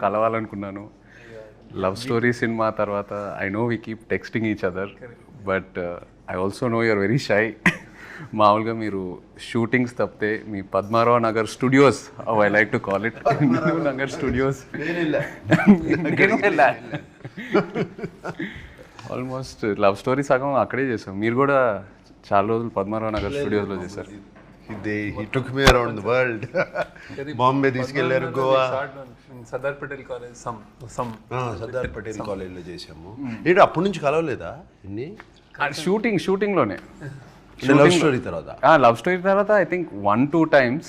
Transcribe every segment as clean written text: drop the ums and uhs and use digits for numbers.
కలవాలనుకున్నాను. Love story cinema తర్వాత I know we keep texting each other, but I also know you're very shy. మామూలుగా మీరు shootings తప్పితే మీ Padmarao Nagar studios, I like to call it Nagar studios, almost love story సగం అక్కడే చేసాం. మీరు కూడా చాలా రోజులు పద్మారావు నగర్ స్టూడియోస్లో చేశారు. He took me around the world. Bombay తీసుకెళ్లారు, గోవా, సర్దార్ పటేల్ కాలేజ్ సర్దార్ పటేల్ కాలేజ్లో చేసాము. ఏంటి అప్పటి నుంచి కలవలేదా? ఇన్ని షూటింగ్లోనే. లవ్ స్టోరీ తర్వాత లవ్ స్టోరీ తర్వాత I think 1-2 times,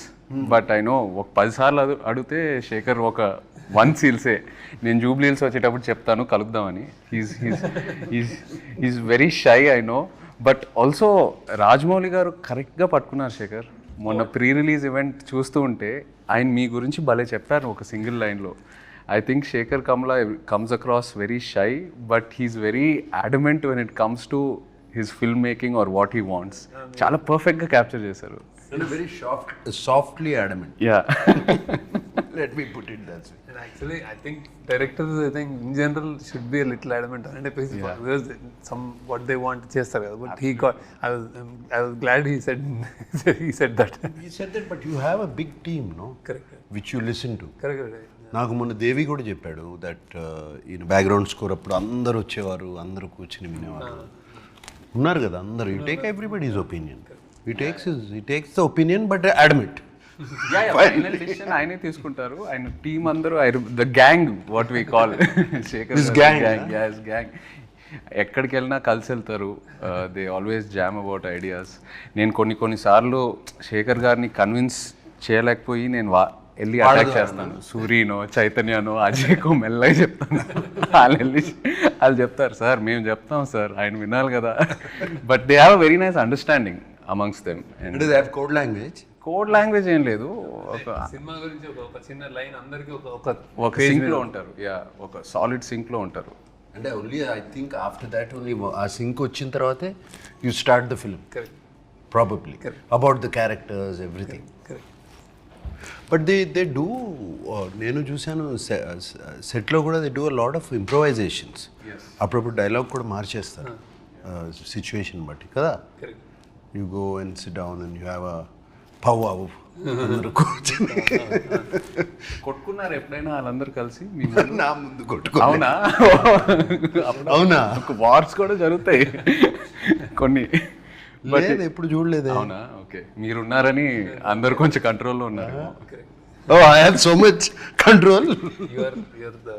but I know ఒక 10 సార్లు అడిగితే శేఖర్ ఒక 1 సీల్సే. నేను జూబ్లీ హిల్స్ వచ్చేటప్పుడు చెప్తాను కలుద్దామని. Is very shy, I know. But also Rajamouli garu కరెక్ట్గా పట్టుకున్నారు శేఖర్. మొన్న ప్రీ రిలీజ్ ఈవెంట్ చూస్తూ ఉంటే ఆయన మీ గురించి భలే చెప్పారు ఒక సింగిల్ లైన్లో. I think Shekhar Kammula comes across very shy, but he's very adamant when it comes to his film making or what he wants. చాలా పర్ఫెక్ట్గా క్యాప్చర్ చేశారు. Very softly adamant. Yeah, let me put it that way. And actually I think directors, I think in general should be a little adamant on it, because some what they want చేస్తారు కదా. But he got, I was glad he said he said that. He said that, but you have a big team, no? Correct. Which you listen to. Correct. నాకు మొన్న దేవి కూడా చెప్పాడు that ఈయన background score అప్పుడు అందరు వచ్చేవారు, అందరూ కూర్చొని వినేవారు ఉన్నారు కదా అందరూ. You take everybody's opinion. He takes the opinion, but admit. Final decision ఆయనే తీసుకుంటారు. ఆయన టీం అందరూ, the gang what we call Shekhar gang. ఎక్కడికి వెళ్ళినా కలిసి వెళ్తారు. They always jam about ideas. నేను కొన్నిసార్లు శేఖర్ గారిని కన్విన్స్ చేయలేకపోయి నేను వెళ్ళి అటాక్ చేస్తాను. సూర్యనో చైతన్యనో అజయ్కో మెల్లగా చెప్తాను. వాళ్ళు చెప్తారు సార్ మేము చెప్తాం సార్, ఆయన వినాలి కదా. But they have a very nice understanding amongst them. And they have code language. Code language ఏం లేదు. ఒక సినిమా గురించి ఒక చిన్న లైన్ అందరికి ఒక సింక్లో ఉంటారు. యా, ఒక సాలిడ్ సింక్లో ఉంటారు. అంటే only I think after that only ఆ సింక్ వచ్చిన తర్వాతే you start the film. Correct. Probably about the characters everything. But they do, నేను చూశాను సెట్లో కూడా they do a lot of improvisations. అప్పుడప్పుడు డైలాగ్ కూడా మార్చేస్తారు సిచ్యువేషన్ బట్టి కదా. You go and SIT down and you have a pow అవు అందరూ కూర్చొని కొట్టుకున్నారు ఎప్పుడైనా వాళ్ళందరూ కలిసి? నా ముందు కొట్టుకో. అవునా? అవునా? వార్స్ కూడా జరుగుతాయి కొన్ని. లేదు, ఎప్పుడు చూడలేదు. అవునా? ఓకే, మీరున్నారని అందరు కొంచెం కంట్రోల్లో ఉన్నారు. Oh, I have so much control. you're the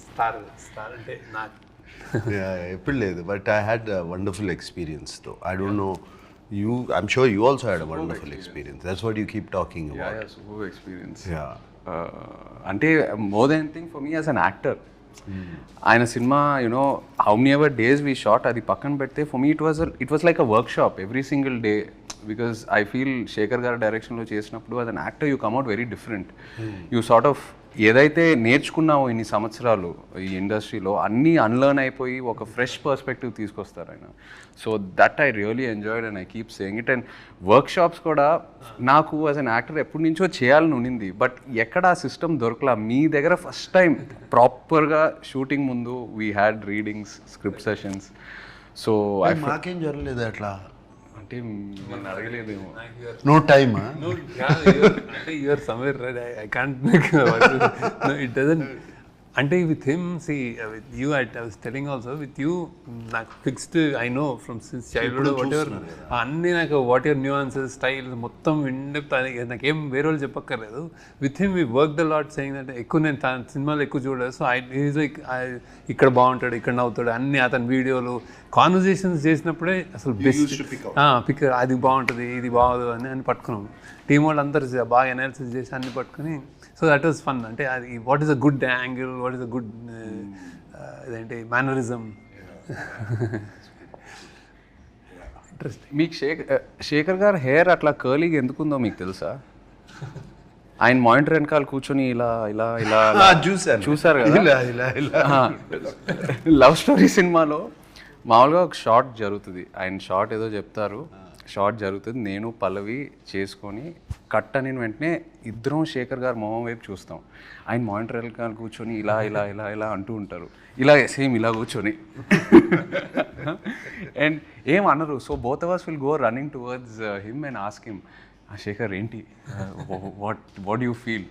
star అంటే నాకు. ఎప్పుడు లేదు, but I had a wonderful experience తో. I don't know you, I'm sure you also had a wonderful experience. That's what you keep talking about. Yeah, super experience. Yeah. అంటే more than anything for me as an actor, ఆయన సినిమా you know how many ever days we shot అది పక్కన పెడితే for me it was like a workshop every single day. Because I feel Shekhar గారి డైరెక్షన్లో చేసినప్పుడు as an actor you come out very different. You sort of ఏదైతే నేర్చుకున్నావో ఇన్ని సంవత్సరాలు ఈ ఇండస్ట్రీలో అన్నీ అన్లర్న్ అయిపోయి ఒక ఫ్రెష్ పర్స్పెక్టివ్ తీసుకొస్తారు ఆయన. So that I really enjoyed and I keep saying it. And work shops కూడా నాకు యాజ్ అన్ యాక్టర్ ఎప్పటి నుంచో చేయాలని ఉండింది, బట్ ఎక్కడ ఆ సిస్టమ్ దొరకలా. మీ దగ్గర ఫస్ట్ టైం ప్రాపర్గా షూటింగ్ ముందు we had readings, script sessions. So మాకేం జరగలేదు అట్లా. అంటే మిమ్మల్ని అడగలేదేమో. No time. అంటే you're somewhere right. I can't make it doesn't. అంటే with him see with you I was telling also with you నాకు fixed I know from since childhood whatever అన్నీ నాకు వాట్ ఎవర్ న్యూఆన్సెస్ స్టైల్ మొత్తం in depth నాకేం వేరే వాళ్ళు చెప్పక్కర్లేదు. With him we work the lot saying అంటే ఎక్కువ నేను సినిమాలు ఎక్కువ చూడలేదు. సో ఈజ్ లైక్ ఇక్కడ బాగుంటాడు, ఇక్కడ నవ్వుతాడు, అన్ని అతని వీడియోలు కాన్వర్జేషన్స్ చేసినప్పుడే అసలు బెస్ట్ పిక్ అది బాగుంటుంది ఇది బాగోదు అని పట్టుకున్నాం. టీం వాళ్ళు అందరూ బాగా అనాలిసిస్ చేసి అన్ని పట్టుకుని. So that was fun. అంటే అది what is a good angle, what is a good ఇదేంటి మేనరిజం. ఇంట్రెస్టింగ్. మీకు శేఖర్ గారు హెయిర్ అట్లా కర్లీగా ఎందుకుందో మీకు తెలుసా? ఆయన మానిటర్ వెనకాల కూర్చొని ఇలా ఇలా ఇలా చూసారు కదా. లవ్ స్టోరీ సినిమాలో మామూలుగా ఒక షార్ట్ జరుగుతుంది. ఆయన షార్ట్ ఏదో చెప్తారు, షార్ట్ జరుగుతుంది, నేను పల్లవి చేసుకొని కట్ అని వెంటనే ఇద్దరం శేఖర్ గారు మొహం వైపు చూస్తాం. ఆయన మానిటర్ వెనకాల కూర్చొని ఇలా ఇలా ఇలా ఇలా అంటూ ఉంటారు, ఇలా సేమ్ ఇలా కూర్చొని అండ్ ఏం అనరు. So both of us will go running towards him and ask him, Shekhar ఏంటి, వాట్ యూ ఫీల్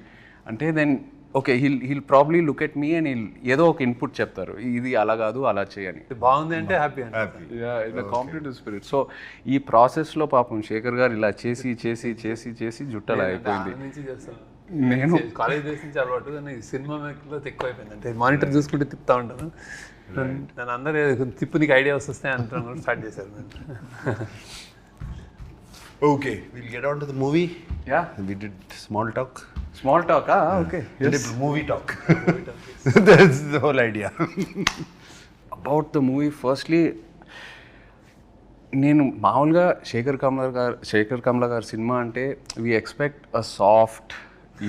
అంటే, then okay he'll probably look at me and ఏదో ఒక ఇన్పుట్ చెప్తారు, ఇది అలా కాదు అలా చేయని. బాగుంది అంటే హ్యాపీ కాంపిటేటివ్ స్పిరిట్. సో ఈ ప్రాసెస్లో పాపం శేఖర్ గారు ఇలా చేసి చేసి చేసి చేసి జుట్టలా అయిపోయింది. నేను కాలేజ్ డేస్ నుంచి అలవాటు, కానీ సినిమా మేకర్లో ఎక్కువ అయిపోయింది. అంటే మానిటర్ చూసుకుంటే తిప్పుతా ఉంటాను, నన్ను అందరూ తిప్పు నీకు ఐడియా వస్తాయి అంటాను స్టార్ట్ చేశారు. Okay, we'll get on to the movie. Yeah. We did small talk. Okay. Yes. Movie talk. That's the whole idea. About the movie, firstly, నేను మామూలుగా శేఖర్ కమ్ల గారి సినిమా అంటే we expect a soft,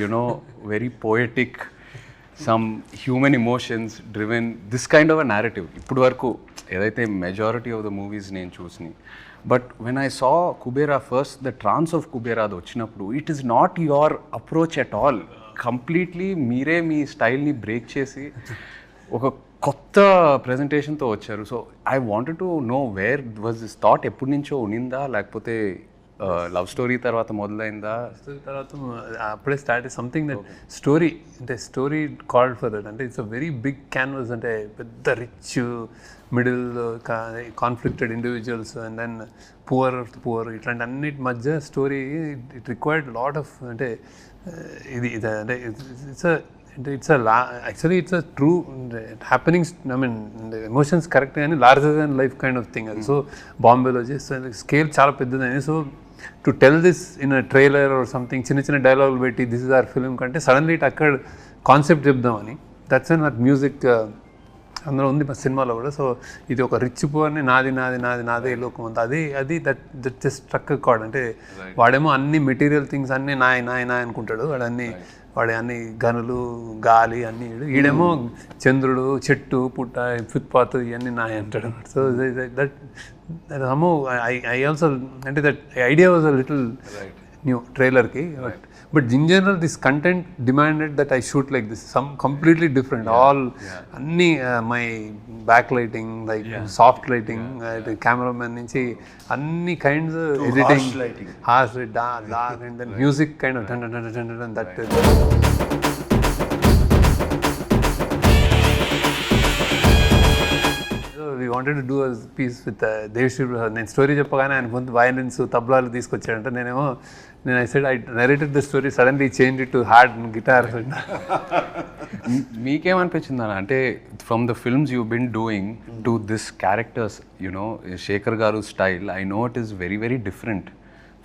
you know very poetic, some human emotions driven, this kind of a narrative. ఇప్పుడు వరకు ఏదైతే majority of the movies నేను చూసినాయి. But when I saw Kubera first, the trance of Kubera అది వచ్చినప్పుడు, it is not your approach at all. Completely మీరే మీ స్టైల్ని బ్రేక్ చేసి ఒక కొత్త ప్రజెంటేషన్తో వచ్చారు. So I wanted to know where was this thought, ఎప్పటి నుంచో ఉనిందా లేకపోతే లవ్ స్టోరీ తర్వాత మొదలైందా? తర్వాత అప్పుడే స్టార్ట్ సంథింగ్ దట్ స్టోరీ, అంటే స్టోరీ కాల్డ్ ఫర్ దట్. అంటే it's a very big canvas, అంటే పెద్ద rich middle conflicted individuals and then poor ఇట్లాంటి అన్నిటి మధ్య story. It required lot of, అంటే ఇది అంటే it's actually it's a true happenings. I mean emotions correct కానీ larger than life kind of thing అది. సో బాంబేలో చేస్తే స్కేల్ చాలా పెద్దదని. So to tell this in a trailer or something, చిన్న చిన్న డైలాగులు పెట్టి దిస్ ఇస్ అవర్ ఫిల్మ్ కంటే సడన్లీ ఇట్ అక్కడ కాన్సెప్ట్ చెప్దామని, దట్స్ అండ్ మ్యూజిక్ అందులో ఉంది మా సినిమాలో కూడా. సో ఇది ఒక రిచ్ పువర్ని నాదే లోకం ఉంది, అది దట్ జస్ట్ స్ట్రక్ కార్డ్. అంటే వాడేమో అన్ని మెటీరియల్ థింగ్స్ అన్నీ నాయ అనుకుంటాడు, వాడి అన్ని గనులు గాలి అన్నీ, ఈడేమో చంద్రుడు చెట్టు పుట్ట ఫుట్పాత్ ఇవన్నీ నాయ అంటాడు. సో దట్ ఐ ఆల్సో, అంటే that idea was a little new ట్రైలర్కి. But in general this content demanded that I shoot like this, some completely different. All అన్నీ my back lighting, like soft lighting, cameraman నుంచి అన్ని kinds, editing, harsh dark and then music kind of that. We wanted to do a piece with Devshri Prasad. నేను story చెప్పగానే ఆయన ముందు violins తబలాలు తీసుకొచ్చాడంటే I said I narrated the story, suddenly changed it to hard guitar. మీకేమనిపించింది అన్న, అంటే from the films you been doing to this characters, you know Shekhar గారు style, I know it is very very different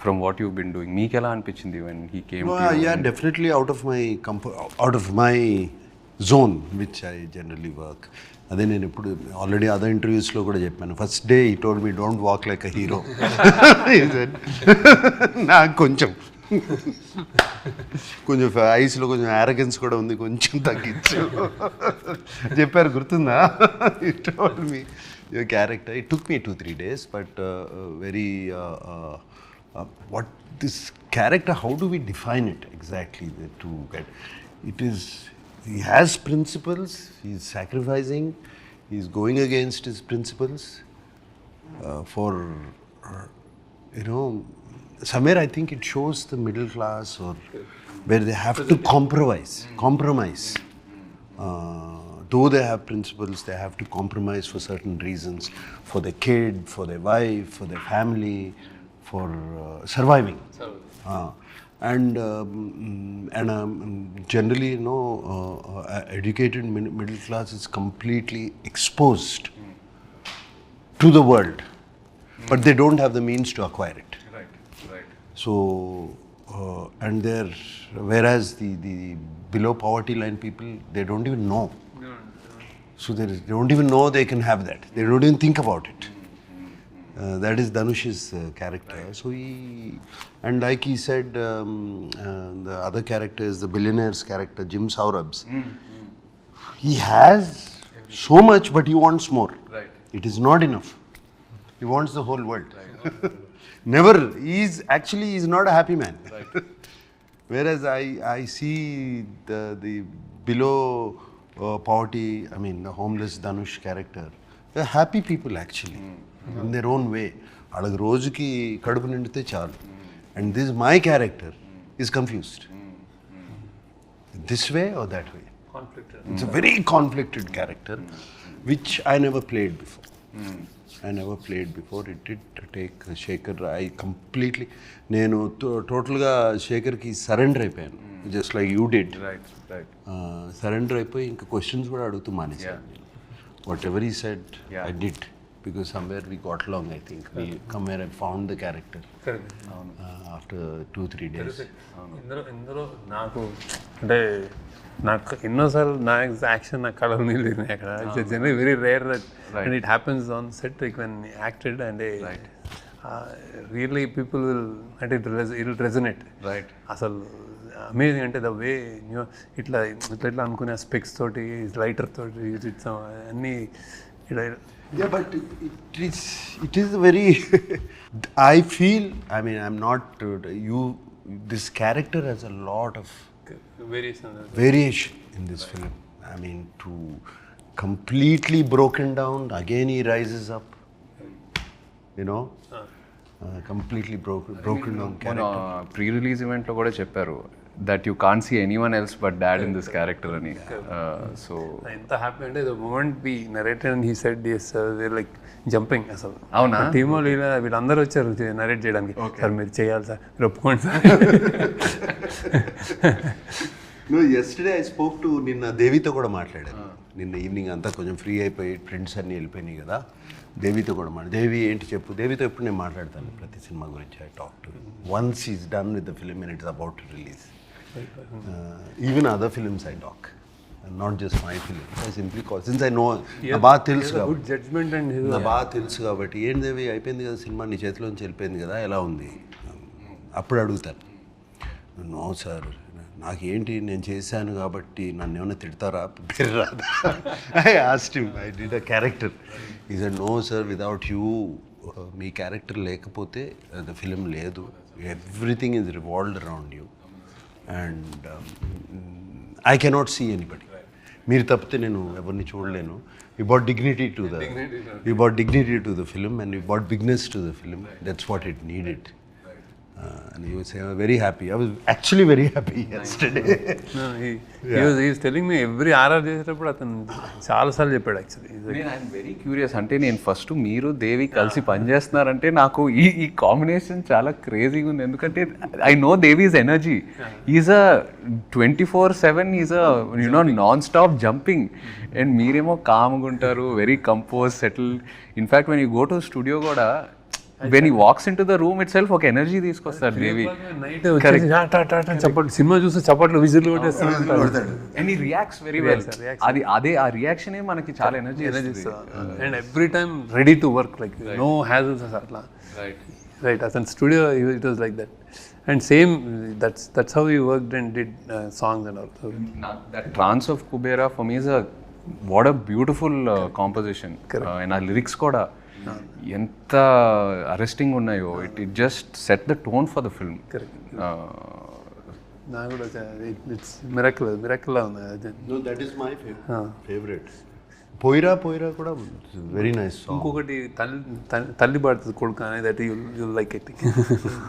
from what you been doing. మీకు ఎలా అనిపించింది when he came to you? Yeah, definitely out of my zone which I generally work. అదే నేను ఇప్పుడు already other ఇంటర్వ్యూస్లో కూడా చెప్పాను. First day ఈ told me don't walk like a hero. నాకు కొంచెం ఐస్లో కొంచెం యారగెన్స్ కూడా ఉంది, కొంచెం తగ్గించు చెప్పారు, గుర్తుందా? He told me your character. It took me 2-3 days, but very what this character, how do we define it exactly to get it is. He has principles, he is sacrificing, he is going against his principles for, somewhere I think it shows the middle class or where they have to compromise. Though they have principles, they have to compromise for certain reasons, for their kid, for their wife, for their family, for surviving. And generally, educated middle class is completely exposed to the world, but they don't have the means to acquire it. Right. So, and whereas the below poverty line people, they don't even know. So they don't even know they can have that. They don't even think about it. That is Dhanush's character. Right. So and like he said, the other character is the billionaire's character, Jim Saurabh's. He has so much, but he wants more. Right. It is not enough. He wants the whole world. Right. never. He's not a happy man. Right. Whereas I see the below poverty, I mean the homeless Dhanush character, they're happy people actually in their own way. వాళ్ళకి రోజుకి కడుపు నిండితే చాలు. And this my character is confused. This way or that way. Conflicted. It's a very conflicted character, which I never played before. It did take Sekhar. I completely, నేను టోటల్గా శేఖర్కి surrender అయిపోయాను, just like you did. Surrender అయిపోయి ఇంకా questions కూడా అడుగుతూ మానేసాను. What ever ఈ said I did, because somewhere we got along. I think we somewhere I found the character after 2-3 days. ఇందులో నాకు అంటే నాకు ఎన్నోసార్లు నా యాక్షన్ నా కళలు నీళ్ళు అక్కడ. It's generally very rare that and it happens on set like when acted and really people will అంటే ఇట్ రెజనేట్. రైట్. అసలు అమేజింగ్ అంటే ద వే ఇట్లా అనుకునే స్పెక్స్ తోటి లైటర్ తోటి అన్నీ ఇట్లా. Yeah, but it is very. I feel. I mean, I'm not. This character has a lot of variation in this film. I mean, to completely broken down. Again, he rises up. You know, completely broken down character. Pre-release event lo kuda chepparu that you can't see anyone else but dad in this character ani. So ఎంత happy అంటే the moment we narrated and he said yes, they're like jumping అసలు. అవునా? Team వీళ్ళందరూ వచ్చారు narrate చేయడానికి. Sir మీరు చేయాలి sir, మీరు ఒప్పుకోండి sir. No, yesterday I spoke to నిన్న దేవితో కూడా మాట్లాడాను. నిన్న ఈవినింగ్ అంతా కొంచెం ఫ్రీ అయిపోయి ఫ్రెండ్స్ అన్నీ వెళ్ళిపోయినాయి కదా, దేవితో కూడా దేవి ఏంటి చెప్పు. దేవితో ఎప్పుడు నేను మాట్లాడతాను ప్రతి సినిమా గురించి. I talk to once is done with the film and it's about to release. Even other films I talk, not just my film. I simply call, since I know నా బాగా తెలుసు గుడ్ జడ్జ్మెంట్ అండ్ నా బాగా తెలుసు కాబట్టి, ఏంటి దేవి అయిపోయింది కదా సినిమా, నీ చేతిలోంచి వెళ్ళిపోయింది కదా, ఎలా ఉంది అప్పుడు అడుగుతాను. నో సార్, నాకేంటి నేను చేశాను కాబట్టి నన్ను ఏమైనా తిడతారా, పేరు రాదా. I asked him, I did a character. He said no sir, without you, మీ క్యారెక్టర్ లేకపోతే ద ఫిలిం లేదు. Everything is revolved around you and I cannot see anybody. మీరు తప్పితే నేను ఎవరిని చూడలేను. You bought dignity to the film and you bought bigness to the film. That's what it needed. And he was very happy. I was actually very happy yesterday. No, he was telling me every RR చేసేటప్పుడు అతను చాలాసార్లు చెప్పాడు actually. I'm very curious. అంటే నేను first మీరు దేవి కలిసి పనిచేస్తున్నారంటే నాకు ఈ కాంబినేషన్ చాలా క్రేజీగా ఉంది. ఎందుకంటే I know Devi's energy. Is a 24/7 is a non stop jumping and మీరేమో కామ్గా ఉంటారు, very compose, settle. In fact when you go to studio కూడా when he walks into the room itself ఒక ఎనర్జీ తీసుకొస్తారు దేవి. నైట్ చప్పట్లు సినిమా చూస్తే చప్పట్లు విజిల్లు కొట్టేస్తాడు and he reacts very well. అదే ఆ రియాక్షన్ మనకి చాలా energy and every time ready to work, like no hassles అట్లా. రైట్. అతని studio it was like that. And same that's how he worked and did songs and all. So that trance of Kuberaa for me is what a beautiful composition. And ఆ lyrics కూడా ఎంత arresting ఉన్నాయో. It just set the tone for the film. నాకు కూడా it's miracle ఉంది. No, that is my favorite. పోయిరా కూడా very nice song. ఇంకొకటి తల్లి పాడుతుంది కొడుకు అనేది, దట్ యు లైక్ ఇట్.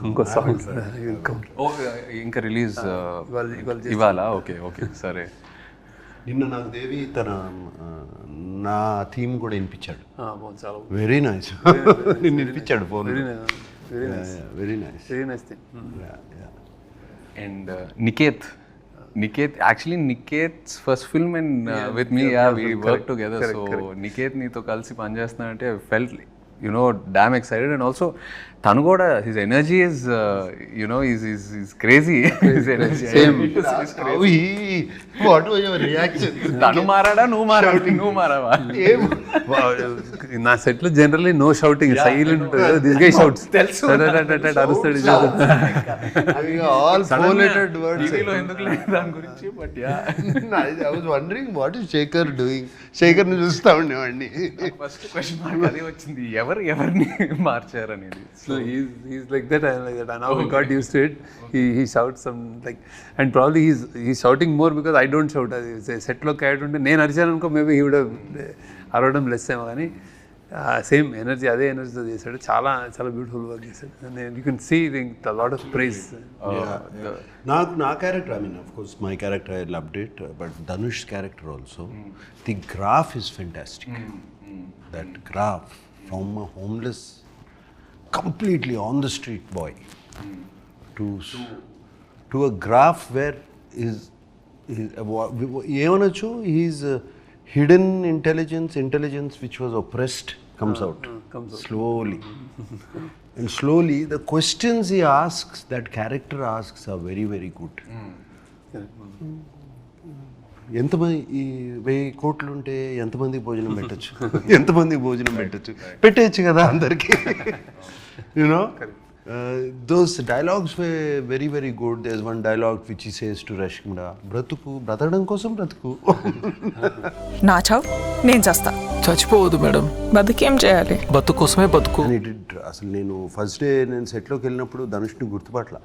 ఇంకో సాంగ్ ఇంకా రిలీజ్ ఇవాళ. ఓకే సరే. నిన్న నాకు దేవి నా థీమ్ కూడా వినిపించాడు. చాలా వెరీ నైస్. నిన్ను వినిపించాడు phone. Very nice thing. And Niketh, actually Niketh's first film and with me, we worked together. So Niketh నీతో కలిసి పనిచేస్తున్నానంటే I felt damn excited. And also tanu kuda, his energy is he's crazy. His energy same is crazy. What was your reaction? Tanu marada nu marava. నా set లో generally no shouting, silent ఉంటుంది. This guy shouts అరుస్తాడు. all four-lettered words. టీవీలో ఎందుకు లేదు దాని గురించి. But I was wondering what is Sekhar doing. Sekhar ని చూస్తా ఉండేవాడిని. ఫస్ట్ క్వశ్చన్ మార్క్ అదే వచ్చింది. ఎవరిని మార్చారు అనేది. So he's like that. I'm like that. And now I got used to it. He shouts some like, and probably he's shouting more because I don't shout. Set లో character ఉంటే నేను అరిచాను అనుకో, మేబీ he would have అరవడం less ఏమో, కానీ same energy, అదే ఎనర్జీతో చేశాడు. చాలా చాలా బ్యూటిఫుల్ వర్క్ చేశాడు. You can see the lot of prize. నా character, I mean of course my character I loved it, but Dhanush character also, the graph is fantastic. That graph from a homeless, completely on the street boy to a graph where is ఏమనొచ్చు, his hidden intelligence which was oppressed comes out slowly. And slowly the questions he asks, that character asks, are very, very good. ఎంతమంది ఈ 1000 కోట్లు ఉంటే ఎంతమందికి భోజనం పెట్టచ్చు, ఎంతమందికి భోజనం పెట్టచ్చు కదా అందరికీ. You know those dialogues were very, very good. There's one dialogue which he says to Rashmida, బ్రతకడం కోసం బ్రతుకు. నా చావు నేను చేస్తా. చచ్చిపోవద్దు మేడం, బతుకేం చేయాలి, బతుకు కోసమే బతుకు. అసలు నేను ఫస్ట్ డే నేను సెట్లోకి వెళ్ళినప్పుడు ధనుష్ని గుర్తుపట్ల.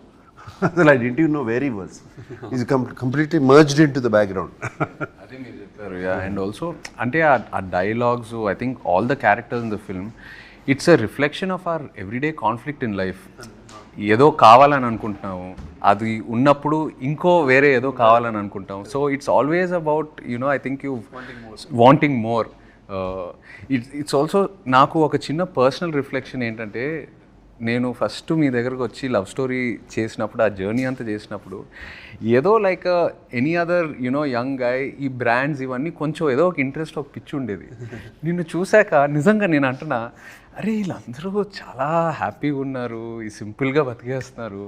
అసలు I didn't even know where he was. He's completely merged into the background. అదే మీరు చెప్పారు. అండ్ ఆల్సో అంటే ఆ dialogues, I think all the characters in the film, it's a reflection of our everyday conflict in life. ఏదో కావాలని అనుకుంటున్నాము, అది ఉన్నప్పుడు ఇంకో వేరే ఏదో కావాలని అనుకుంటాం. So it's always about I think you wanting more. It's also నాకు ఒక చిన్న పర్సనల్ రిఫ్లెక్షన్ ఏంటంటే, నేను ఫస్ట్ మీ దగ్గరకు వచ్చి లవ్ స్టోరీ చేసినప్పుడు, ఆ జర్నీ అంతా చేసినప్పుడు, ఏదో like any other young guy, ఈ బ్రాండ్స్ ఇవన్నీ కొంచెం ఏదో ఒక ఇంట్రెస్ట్, ఒక పిచ్చి ఉండేది. నిన్ను చూశాక నిజంగా నేను అంటున్నా, అరే వీళ్ళందరూ చాలా హ్యాపీగా ఉన్నారు, ఈ సింపుల్గా బతికేస్తున్నారు,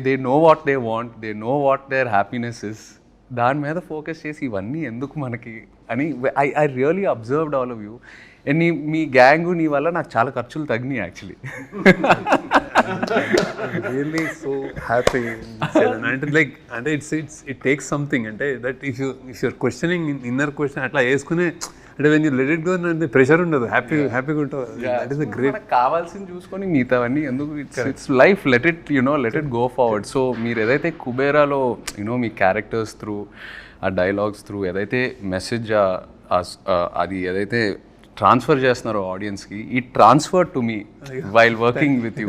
they know what they want, they know what their happiness is. దాని మీద ఫోకస్ చేసి ఇవన్నీ ఎందుకు మనకి అని I really observed all of you. And మీ గ్యాంగు నీ వల్ల నాకు చాలా ఖర్చులు తగ్గినాయి యాక్చువల్లీ. Really so happy. అంటే లైక్ అంటే ఇట్ టేక్స్ సంథింగ్, అంటే that if you're questioning inner question అట్లా వేసుకునే, అంటే when you let it go అంటే ప్రెషర్ ఉండదు, హ్యాపీగా ఉంటుంది. That is a great. కావాల్సింది చూసుకొని మిగతావన్నీ ఎందుకు, it's life, let it go forward. So మీరు ఏదైతే కుబేరాలో మీ క్యారెక్టర్స్ త్రూ, ఆ డైలాగ్స్ త్రూ ఏదైతే మెసేజ్ అది ఏదైతే ట్రాన్స్ఫర్ చేస్తున్నారో ఆడియన్స్కి, ఈ transfer to me while working with you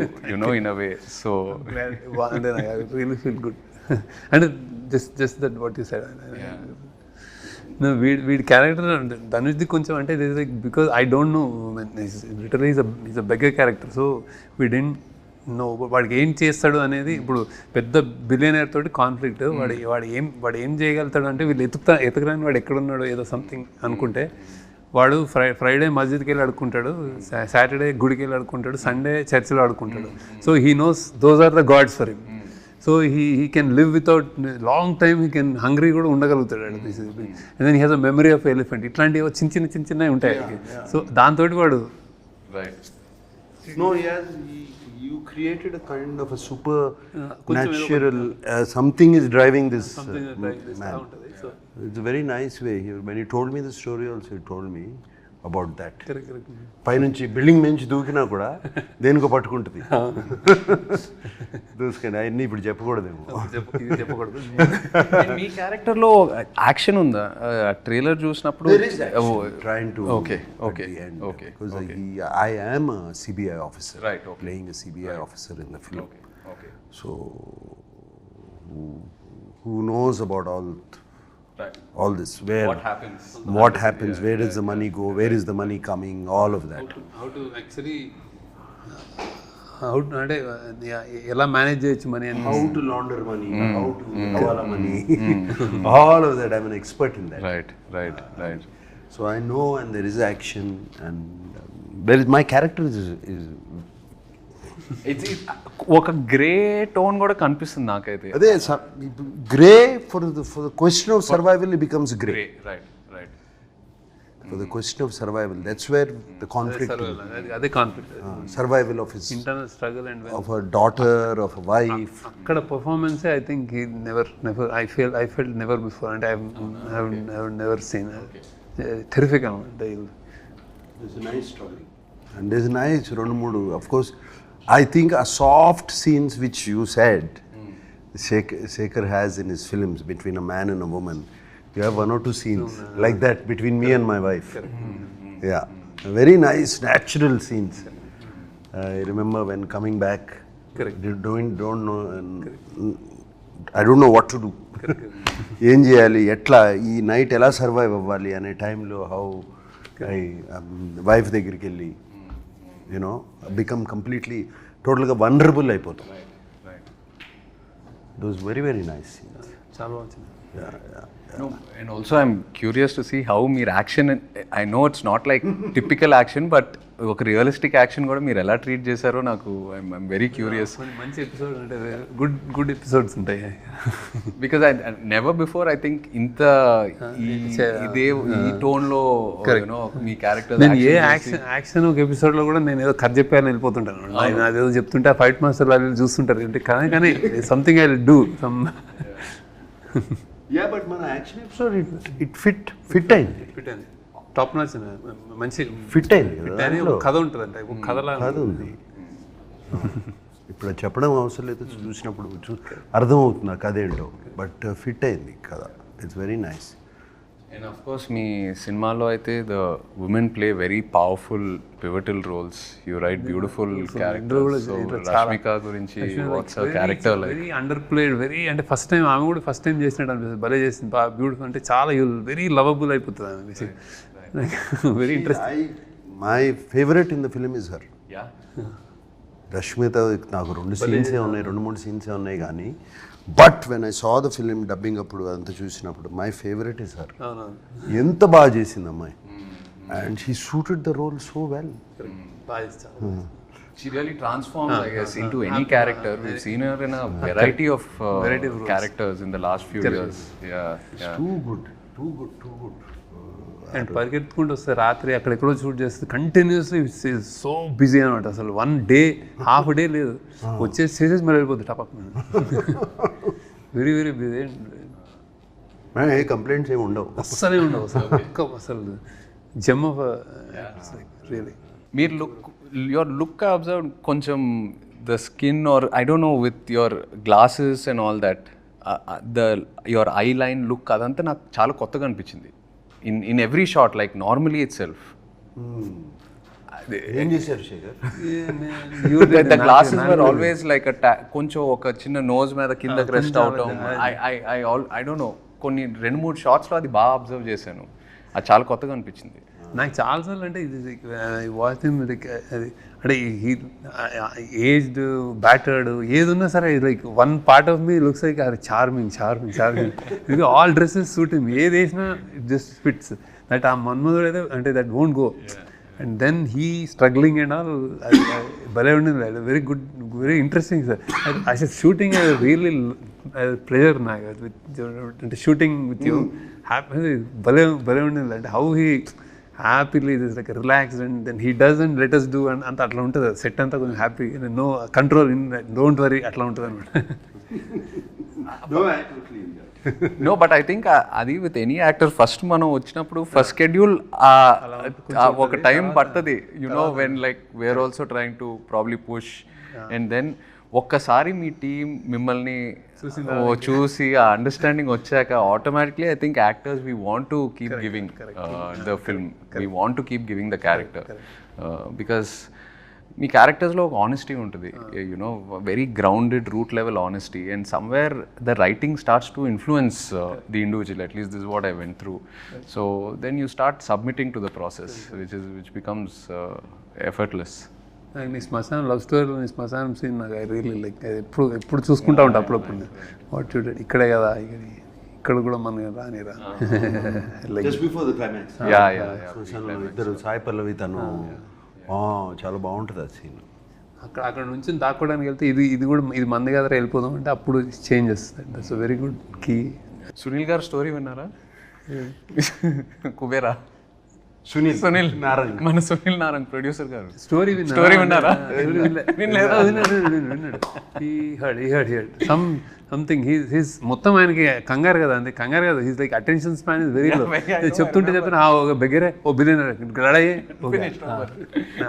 in a way. So I really feel good. అంటే just that what you said. వీడి క్యారెక్టర్ ధనుష్ది కొంచెం అంటే because I don't know, literally is a beggar character. So we don't no వాడికి ఏం చేస్తాడు అనేది. ఇప్పుడు పెద్ద బిలియనర్ తోటి కాన్ఫ్లిక్ట్, వాడు ఏం చేయగలుగుతాడు అంటే, వీళ్ళు ఎతకడానికి వాడు ఎక్కడున్నాడో ఏదో సంథింగ్ అనుకుంటే, వాడు ఫ్రైడే మస్జిద్కి వెళ్ళి అడుక్కుంటాడు, సాటర్డే గుడికి వెళ్ళి అడుక్కుంటాడు, సండే చర్చిలో అడుక్కుంటాడు. So he knows those are the gods for him. So he can live without long time, he can hungry కూడా ఉండగలుగుతాడు. And then he has a memory of elephant. ఇట్లాంటివి చిన్నవి ఉంటాయి. సో దాంతో వాడు you created a kind of a supernatural something is driving this man. It's a very nice way. When he told me the story also, he told me about that. Correct. పైనుంచి building నుంచి దూకినా కూడా దేనికో పట్టుకుంటుంది. దూసుకొని అవన్నీ ఇప్పుడు చెప్పకూడదేమో. చెప్పకూడదు. మీ క్యారెక్టర్లో యాక్షన్ ఉందా? ట్రైలర్ చూసినప్పుడు trying to okay because I am a CBI officer, right, playing a CBI officer in the film. Okay. So who knows about all this, where what happens, where does the money go, where is the money coming, all of that. How to actually అంటే ఎలా manage చేయొచ్చు money, how to launder money, how to hawala money, all of that. I'm an expert in that. Right. So I know, and there is action, and there is, my character is ఒక grey tone కూడా కనిపిస్తుంది నాకైతే. అదే grey for the question of survival it becomes grey. Right For the question of survival, that's where the conflict, అదే conflict, survival of his internal struggle and of a daughter, of a wife. అక్కడ performance I think he never I felt never before, and I have never seen terrific. There's a nice story. And there's nice రెండు మూడు, of course, I think a soft scenes which you said Sekhar has in his films between a man and a woman. You have one or two scenes like that between me and my wife. Yeah, very nice natural scenes. I remember when coming back, don't know, I don't know what to do. ఏం చేయాలి, ఎట్లా ఈ night ఎలా survive అవ్వాలి అనే టైంలో how I wife దగ్గరికి వెళ్ళి యూనో బికమ్ కంప్లీట్లీ టోటల్గా వనరబుల్ అయిపోతాం. It was very very nice scenes. చాలా బాగుంది. No, and also I'm curious to see how meer action, I know it's not like typical action, but ఒక realistic action కూడా మీరు ఎలా ట్రీట్ చేశారో నాకు ఐఎమ్ వెరీ క్యూరియస్. మంచి ఎపిసోడ్ అంటే గుడ్ ఎపిసోడ్స్ ఉంటాయి. Because I never before I think ఇంత ఇదే ఈ టోన్లో మీ క్యారెక్టర్. నేను ఏ యాక్షన్ ఒక ఎపిసోడ్లో కూడా నేను ఏదో కథ చెప్పాలని వెళ్ళిపోతుంటాను. అదేదో చెప్తుంటే ఆ ఫైట్ మాస్టర్ వాళ్ళు చూస్తుంటారు అంటే కానీ something I will do some. Yeah, but మన యాక్షన్ ఎపిసోడ్ ఇట్ ఫిట్ అయింది. టాప్ నాచ్ మంచి ఫిట్ అయింది కదా. ఒక కథ ఉంటుంది అంటే ఒక కథలా కథ ఉంది. ఇప్పుడు చెప్పడం అవసరం లేదు, చూసినప్పుడు అర్థమవుతుంది ఆ కథ ఏంటో. బట్ ఫిట్ అయింది కథ. It's very nice. And of course మీ సినిమాలో అయితే the women play very powerful pivotal roles. You write beautiful characters. Rashmika గురించి what's her character like? Very underplayed, very అంటే ఫస్ట్ టైం ఆమె కూడా ఫస్ట్ టైం చేసినట్టు అనిపిస్తుంది. భలే చేసింది, బాగా బ్యూటిఫుల్. అంటే చాలా వెరీ లవబుల్ అయిపోతుంది ఆమె basic. Very interesting. My favourite in the film is her. Rashmita నాకు రెండు మూడు సీన్సే ఉన్నాయి కానీ but when I saw the film dubbing అప్పుడు అంతా చూసినప్పుడు మై ఫేవరెట్ ఇస్ హర్. ఎంత బాగా చేసింది అమ్మాయి. And she suited the role so well. She really transforms, I guess, into any character. We've seen her in a variety of characters in the last few years. Yeah. Too good. And పరిగెత్తుకుంటూ వస్తే రాత్రి అక్కడెక్కడో shoot చేస్తే continuously so busy అనమాట. అసలు one day half day లేదు, వచ్చేసి మరి వెళ్ళిపోతుంది టపక్. Very very busy. ఏ కంప్లైంట్స్ ఏమి ఉండవు, అస్సలే ఉండవు అసలు. అసలు జమ్ ఆఫ్ రియలీ. మీరు your look I observed కొంచెం the skin or I don't know with your glasses and all that your eye line look అదంతా నాకు చాలా కొత్తగా అనిపించింది in every shot like normally itself. ఏం చేశారు Shekhar? The glasses were always like కొంచెం ఒక చిన్న నోజ్ మీద కిందకి రెస్ట్ అవటం. I don't know కొన్ని 2-3 షాట్స్లో అది బాగా అబ్జర్వ్ చేశాను. అది చాలా కొత్తగా అనిపించింది నాకు చాలాసార్లు. అంటే ఇది వాచ్ అది అంటే ఏజ్డ్ బ్యాటర్డ్ ఏది ఉన్నా సరే like one part of me looks like అది చార్మింగ్. ఇది ఆల్ డ్రెస్సెస్ సూట్ హిమ్. ఏది వేసినా ఇట్ జస్ట్ ఫిట్స్. దట్ ఆ మన్మధుడు అయితే అంటే that won't go. And then he struggling and all భలే ఉండింది. Very good, very interesting sir. అసలు షూటింగ్ రియల్లీ ప్లెజర్ నాకు అంటే షూటింగ్ విత్ యూ. హ్యాపీ భలే ఉండింది. అంటే how he happily is like relaxed and then he doesn't let us do and అంత అట్లా ఉంటుంది. సెట్ అంతా కొంచెం happy, no control, don't worry అట్లా ఉంటుంది అనమాట. నో బట్ ఐ థింక్ అది విత్ ఎనీ యాక్టర్ ఫస్ట్ మనం వచ్చినప్పుడు ఫస్ట్ షెడ్యూల్ ఒక టైం పడుతుంది. When like where also trying to probably push and then ఒక్కసారి మీ టీం మిమ్మల్ని చూసి ఆ అండర్స్టాండింగ్ వచ్చాక automatically I think actors we want to keep giving the film, we want to keep giving the character because మీ క్యారెక్టర్స్లో ఒక honesty ఉంటుంది, very grounded root level honesty. And somewhere the writing starts to influence the individual, at least this what I went through. So then you start submitting to the process which becomes effortless. నీ శ్మశానం love స్టోరీలో నీ శ్మశానం scene నాకు I really like ఎప్పుడు చూసుకుంటా ఉంటా అప్పుడప్పుడు. వాట్ యూ డిడ్ ఇక్కడే కదా, ఇక్కడ కూడా మన రానిరా ఇద్దరు సాయి పల్లవి తను చాలా బాగుంటుంది ఆ సీన్. అక్కడ నుంచి దాక్కోవడానికి వెళ్తే ఇది కూడా ఇది మంది కదా వెళ్ళిపోదాం అంటే అప్పుడు చేంజ్ వస్తుంది. That's a very good key. Sunil garu story విన్నారా? కుబేరా సునీల్ నారంగ్, మన సునీల్ నారంగ్ ప్రొడ్యూసర్ గారు స్టోరీ విన్నారా? విన్నాడు. సంథింగ్ హీస్ మొత్తం ఆయనకి కంగారు కదా, అంతే కంగారు కదా. He's like attention span is very low. చెప్తుంటే ఒక బెగరే ఓ బిలియనర్ గడయ్యే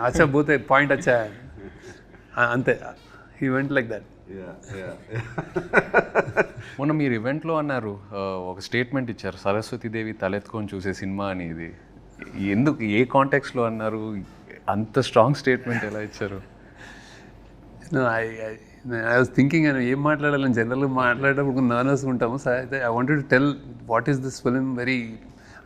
అచ్చా పోతే పాయింట్ వచ్చా అంతే. He went like that. మొన్న మీరు ఈవెంట్లో అన్నారు, ఒక స్టేట్మెంట్ ఇచ్చారు, సరస్వతీదేవి తలెత్తుకొని చూసే సినిమా అని. ఇది ఎందుకు, ఏ కాంటెక్స్లో అన్నారు? అంత స్ట్రాంగ్ స్టేట్మెంట్ ఎలా ఇచ్చారు? ఐ వాజ్ థింకింగ్ అని ఏం మాట్లాడాలని జనరల్గా మాట్లాడేటప్పుడు నర్వస్గా ఉంటాము. సో అయితే I wanted to tell what is this film very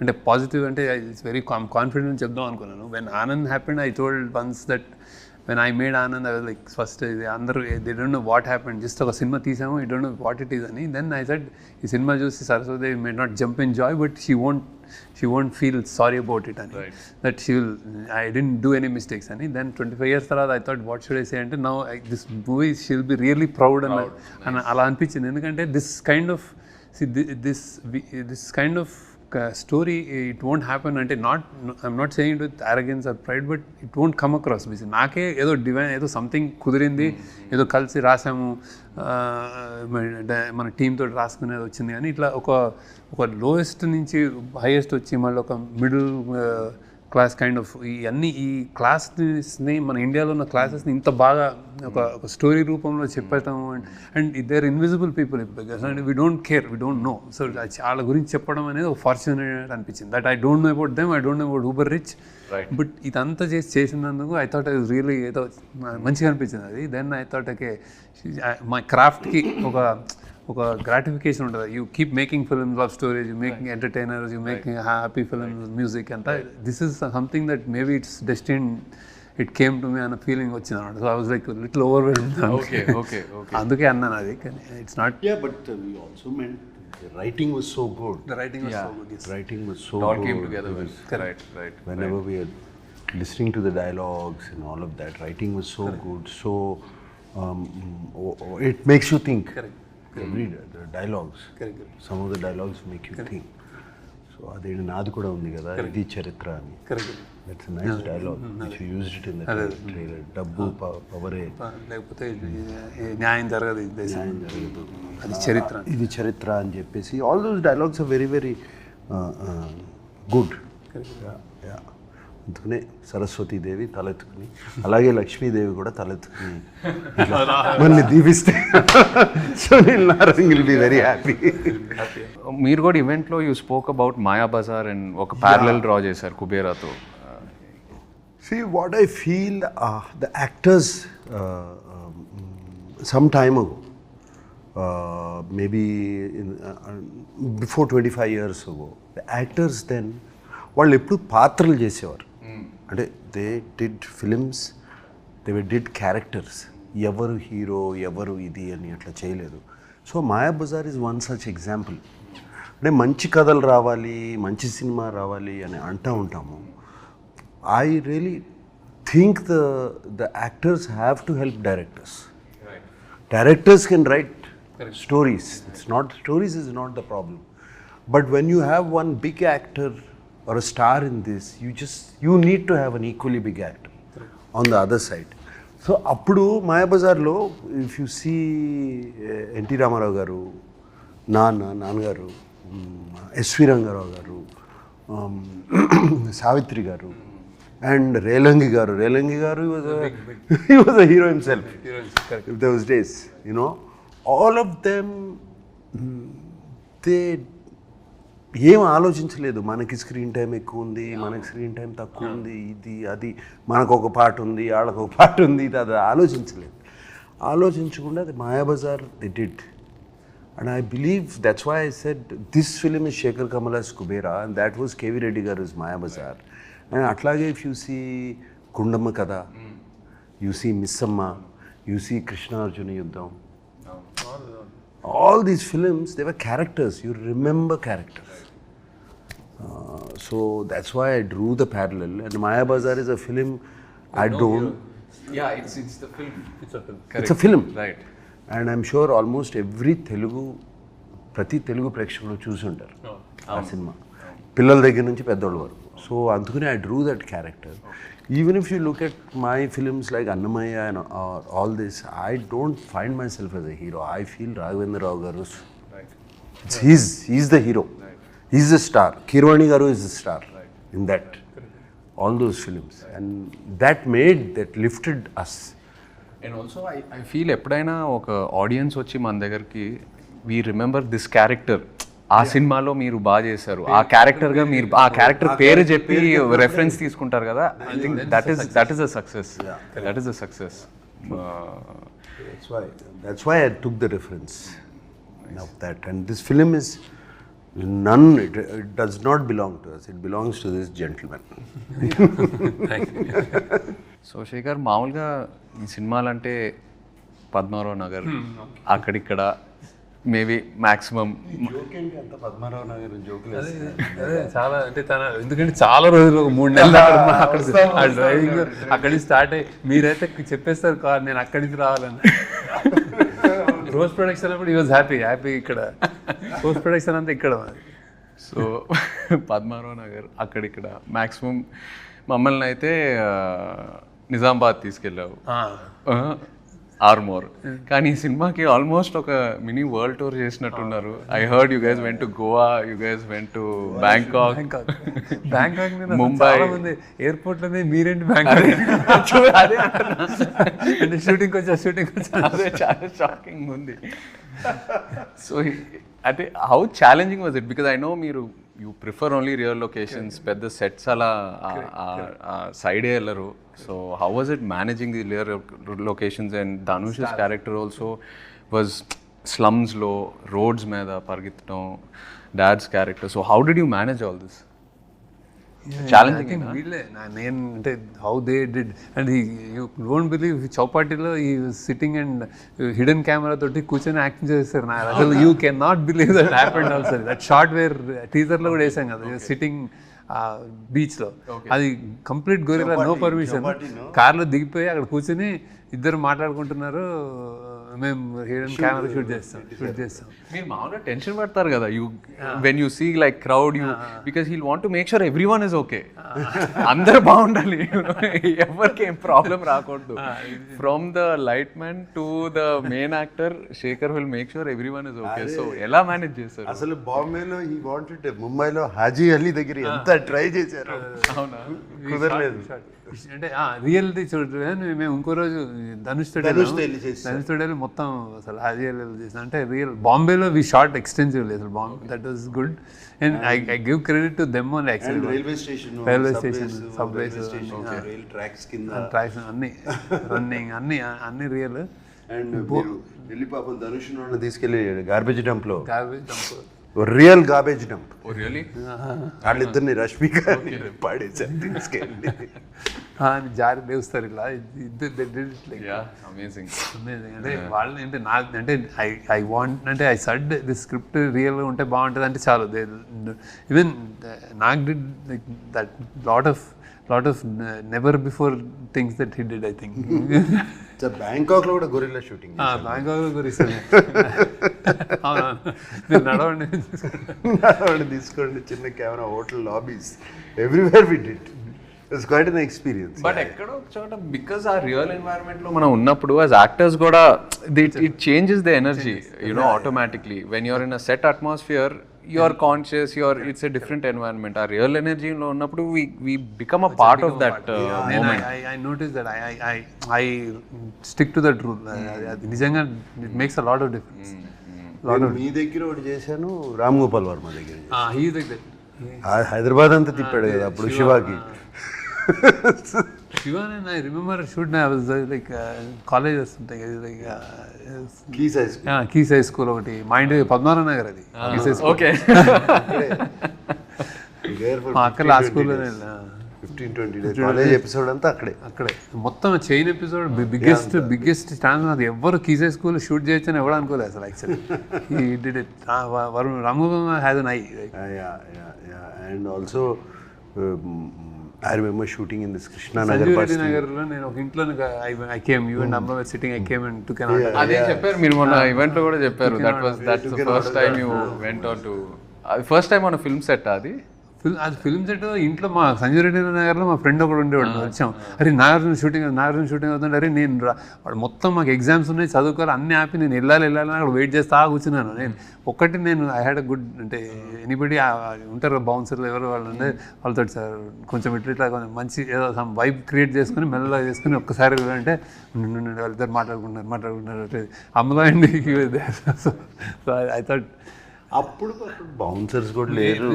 అంటే పాజిటివ్, అంటే ఇట్స్ వెరీ కాన్ఫిడెంట్ చెప్దాం అనుకున్నాను. When Anand happened I told once that when I made Anand I was like first అందరూ they don't know what happened, just ఒక సినిమా తీసాము, ఈ don't know what it is అని. దెన్ ఐ సెడ్ ఈ సినిమా చూసి Saraswati may not jump in joy but she won't feel sorry about it ani, that I didn't do any mistakes ani. Then 25 years tarvata I thought what should I say ante now this movie she'll be really proud and ala anpichindi endukante this kind of this kind of story it won't happen ante I'm not saying it with arrogance or pride but it won't come across because naake edo divine edo something kudirindi edo kalsi rasamu మన team తోటి రాసుకునేది వచ్చింది కానీ ఇట్లా ఒక lowest నుంచి highest వచ్చి మళ్ళీ ఒక మిడిల్ క్లాస్ కైండ్ ఆఫ్ ఈ క్లాస్ని మన ఇండియాలో ఉన్న క్లాసెస్ని ఇంత బాగా ఒక స్టోరీ రూపంలో చెప్పటం and there invisible people and we don't care, we don't know. So వాళ్ళ గురించి చెప్పడం అనేది ఒక ఫార్చునేట్ అనిపించింది. That I don't know about them, I don't know about uber rich, but ఇదంతా చేసినందుకు ఐ థాట్ ఐ రియలీ ఏదో మంచిగా అనిపించింది అది. దెన్ ఐ థాట్ ఓకే మా క్రాఫ్ట్కి ఒక గ్రాటిఫికేషన్ ఉంటుంది. You keep making films, love stories, you making entertainers, you making happy films, music అంతా. This is something that maybe it's destined, it came to me అన్న feeling వచ్చింది అనమాట. So I was like little overwhelmed. అందుకే అన్నాను అది, కానీ it's not. But we also meant the writing was so good. The writing was so good, yes. Writing was so it all good. came together well. Right. Whenever we are listening to the dialogues and all of that, writing was so good. So it makes you think. Correct. Every the dialogues. Correct. Some of the dialogues make you think. So ade naadu kuda undi kada, idi charitra ani. Correct. That's a nice dialogue which you used it in the trailer. Dabbu pavare లేకపోతే న్యాయం జరగదు దేశం, అది చరిత్ర, ఇది చరిత్ర అని చెప్పేసి all those dialogues are very very good. అందుకనే సరస్వతీదేవి తలెత్తుకుని, అలాగే లక్ష్మీదేవి కూడా తలెత్తుకుని మనల్ని దీవిస్తే Sunil Narang will be very happy. మీరు కూడా ఈవెంట్లో you spoke about Maya Bazar and ఒక ప్యారలల్ డ్రా చేశారు కుబేరాతో. See, what I feel, the actors some time ago, maybe before 25 years ago, the actors then, వాళ్ళు ఎప్పుడు పాత్రలు చేసేవారు. అంటే they did films, they did characters. ఎవరు హీరో ఎవరు ఇది అని అట్లా చేయలేదు. So Maya Bazar is one such example. అంటే మంచి కథలు రావాలి, మంచి సినిమా రావాలి అని అంటూ ఉంటాము. I really think the actors have to help directors. Right. Directors can write stories. Stories is not the problem. But when you have one big actor or a star in this, you need to have an equally big actor on the other side. So appudu Maya Bazaar lo, if you see N.T. Ramarao garu, Nannagaru, S.V. Rangarao garu, Savitri garu, and Relangi garu, he was a hero himself. In those days, you know, all of them, they ఏం ఆలోచించలేదు. మనకి screen time ఎక్కువ ఉంది, మనకి screen time తక్కువ ఉంది, ఇది అది, మనకు ఒక పాట ఉంది, వాళ్ళకు ఒక పాట ఉంది, ఇది అది ఆలోచించలేదు. ఆలోచించకుండా అది Mayabazar they did. And I believe that's why I said this film is Sekhar Kammula's Kubera and that was KV Reddy garu is Mayabazar. And అట్లాగే if you see Gundamma Katha, you see Missamma, you see Krishnarjuna Yuddham, all these films, they were characters. You remember characters. So that's why I drew the parallel. And Maya Bazaar is a film I don't... Yeah, it's the film. It's a film. Correct. It's a film. Right. And I'm sure almost every ప్రతి తెలుగు ప్రేక్షకులు చూసి ఉంటారు ఆ cinema, పిల్లల దగ్గర నుంచి పెద్దోళ్ళ వరకు. సో అందుకని I drew that character. Even if you look at my films like Annamaya and all this, I don't find myself as a hero. I feel Raghavendra Rao garu, he's the hero. He's the star. Kirwani garu is the star in that. All those films. And that lifted us. And also I feel ఎప్పుడైనా ఒక audience వచ్చి మన దగ్గరికి we remember this character, ఆ సినిమాలో మీరు బాగా చేశారు, ఆ క్యారెక్టర్గా మీరు ఆ క్యారెక్టర్ పేరు చెప్పి రెఫరెన్స్ తీసుకుంటారు కదా. I think that is a success. That is a success. That's why I took the reference of that. And this film is it does not belong to us. It belongs to this gentleman. So Shekhar, మామూలుగా ఈ సినిమాలంటే పద్మారావు నగర్ అక్కడిక్కడ maybe maximum Padmarao Nagar జోకులు చాలా అంటే ఎందుకంటే చాలా రోజులు ఒక 3 నెలలు అక్కడ డ్రైవింగ్ అక్కడి నుంచి స్టార్ట్ అయ్యి మీరైతే చెప్పేస్తారు కార్ నేను అక్కడి నుంచి రావాలని. పోస్ట్ ప్రొడక్షన్ అప్పుడు ఈ వాజ్ హ్యాపీ ఇక్కడ పోస్ట్ ప్రొడక్షన్ అంతా ఇక్కడ. సో పద్మారావు నగర్ అక్కడిక్కడ మ్యాక్సిమం మమ్మల్ని అయితే నిజామాబాద్ తీసుకెళ్ళావు, ఆర్మోర్. కానీ ఈ సినిమాకి ఆల్మోస్ట్ ఒక మినీ వరల్డ్ టూర్ చేసినట్టున్నారు. I heard you guys went to Goa, you guys went to Bangkok, Mumbai. Airport లోనే మీరేంటి బ్యాంకాక్ అదే అంటే షూటింగ్ వచ్చా అదే చాలా షాకింగ్ ఉంది. సో అంటే how challenging was it? Because I know మీరు you prefer only real locations, పెద్ద సెట్స్ అలా సైడే వెళ్ళరు. So how was it managing the real locations? And Dhanush's character also was స్లమ్స్లో రోడ్స్ మీద పరిగెత్తడం, dad's character. So how did you manage all this? Challenging వీళ్ళే నేను అంటే how they did. And you don't believe చౌపాటిలో ఈ సిట్టింగ్ అండ్ హిడెన్ కెమెరా తోటి కూర్చొని యాక్టింగ్ చేస్తారు. అసలు you can not believe that happened also. That shot where టీజర్లో కూడా వేసాం కదా, సిట్టింగ్ బీచ్లో. అది కంప్లీట్ గొరిల్లా, నో పర్మిషన్. కార్లో దిగిపోయి అక్కడ కూర్చొని ఇద్దరు మాట్లాడుకుంటున్నారు, మేము హిడెన్ కెమెరా షూట్ చేస్తాం. మీరు మామూలుగా టెన్షన్ పడతారు కదా you when you see like crowd, you because he'll want to make sure everyone is okay. అందరు బాగుండాలి, ఎవరికి ఏం ప్రాబ్లం రాకూడదు. From the light man to the main actor, Shekhar will make sure everyone is okay. So ఎలా manage చేస్తారు? అసలు బాంబేలో ఈ వాంటెడ్, ముంబైలో హాజీ అలీ దగ్గర ఎంత ట్రై చేశారు, అవునా కుదరలేదు. అంటే రియల్ది చూడండి. మేము ఇంకో రోజు ధనుష్ తోడేలు మొత్తం అసలు హాజీ అలీ చేసాం. అంటే రియల్ బాంబేలో వి షార్ట్ ఎక్స్టెన్సివ్లీ అసలు Bombay. That was good. And I give credit to them only. Actually railway station, subways, tracks అన్ని రన్నింగ్ అన్ని రియల్. అండ్ ఢిల్లీ పాపం ధనుష్ తీసుకెళ్ళి గార్బేజ్ డంప్లో రియల్ గార్బేజ్ డంప్. వాళ్ళిద్దరిని రష్మిక పాడేసారు తీసుకెళ్ళి, జారి లేస్తారు ఇలా. అమేజింగ్. అంటే వాళ్ళు అంటే నాకు అంటే ఐ వాంట్ అంటే ఐ సడ్ ది స్క్రిప్ట్ రియల్గా ఉంటే బాగుంటుంది అంటే చాలు. ఈవెన్ నాకు did like that lot of never before things that he did. I think బ్యాంకాక్లో కూడా గొరిల్లా షూటింగ్, బ్యాంకాక్లో గురిస్తాను. నడవండి తీసుకోండి, చిన్న camera, hotel lobbies, everywhere we did. It's quite an experience. But ఎక్కడో ఒక చోట బికాస్ ఆ రియల్ ఎన్వైరన్మెంట్ లో మనం ఉన్నప్పుడు యాజ్ యాక్టర్స్ కూడా it changes the energy, you know, automatically. When you're in a set atmosphere, you are conscious, it's a different environment. Our real energy lo unnappudu we become a part of that moment. I noticed that I stick to that rule. Nijanga it makes a lot of difference. మీ దగ్గర ఒకటి చేశాను, రామ్ గోపాల్ వర్మ దగ్గర. he is like that. Hyderabad అంతా తిప్పాడు కదా అప్పుడు శివాకి. Shiva and I remember shoot I was like college or something, like Keys High School ఒకటి mind Padmarao Nagar. అది Keys High School. Okay. అక్కడ ఆ స్కూల్లోనే 15-20 days కాలేజ్ ఎపిసోడ్ అంతా అక్కడే మొత్తం చైన్ ఎపిసోడ్. Biggest stand. అది ఎవరు Keys High School షూట్ చేయొచ్చు అని ఎవరు అనుకోలేదు అసలు. Actually he did it. Ram Gopal has an eye. And also I remember shooting in this Krishna Nagar bus. Nagarlo నేను ఒక ఇంట్లో I came, you and Amma were sitting, I came and took an order. అదే చెప్పారు మీరు మొన్న event లో కూడా చెప్పారు. That's the first time you went on to first time on a film set. అది అది ఫిల్మ్ సెట్ ఇంట్లో మా సంజయ్ రెడ్డి నగర్లో మా ఫ్రెండ్ ఒకడు ఉండేవాడు. వచ్చాం, అరే నాగార్జున షూటింగ్ అవుతుంటే, అరే నేను వాడు మొత్తం మాకు ఎగ్జామ్స్ ఉన్నాయి చదువుకోవాలి అన్నీ ఆపి నేను వెళ్ళాలి అక్కడ వెయిట్ చేస్తా కూర్చున్నాను. నేను ఐ హ్యాడ్ అ గుడ్ అంటే ఎనీబడి ఉంటారు బౌన్సర్లు ఎవరు వాళ్ళు ఉంటే వాళ్ళతో సార్ కొంచెం ఇట్లా కొంచెం మంచి ఏదో సమ్ వైబ్ క్రియేట్ చేసుకుని మెల్లగా చేసుకుని ఒక్కసారి అంటే వాళ్ళిద్దరు మాట్లాడుకుంటున్నారు అమ్మలో అండి. సో ఐ థాట్ అప్పుడు బౌన్సర్స్ కూడా లేరు,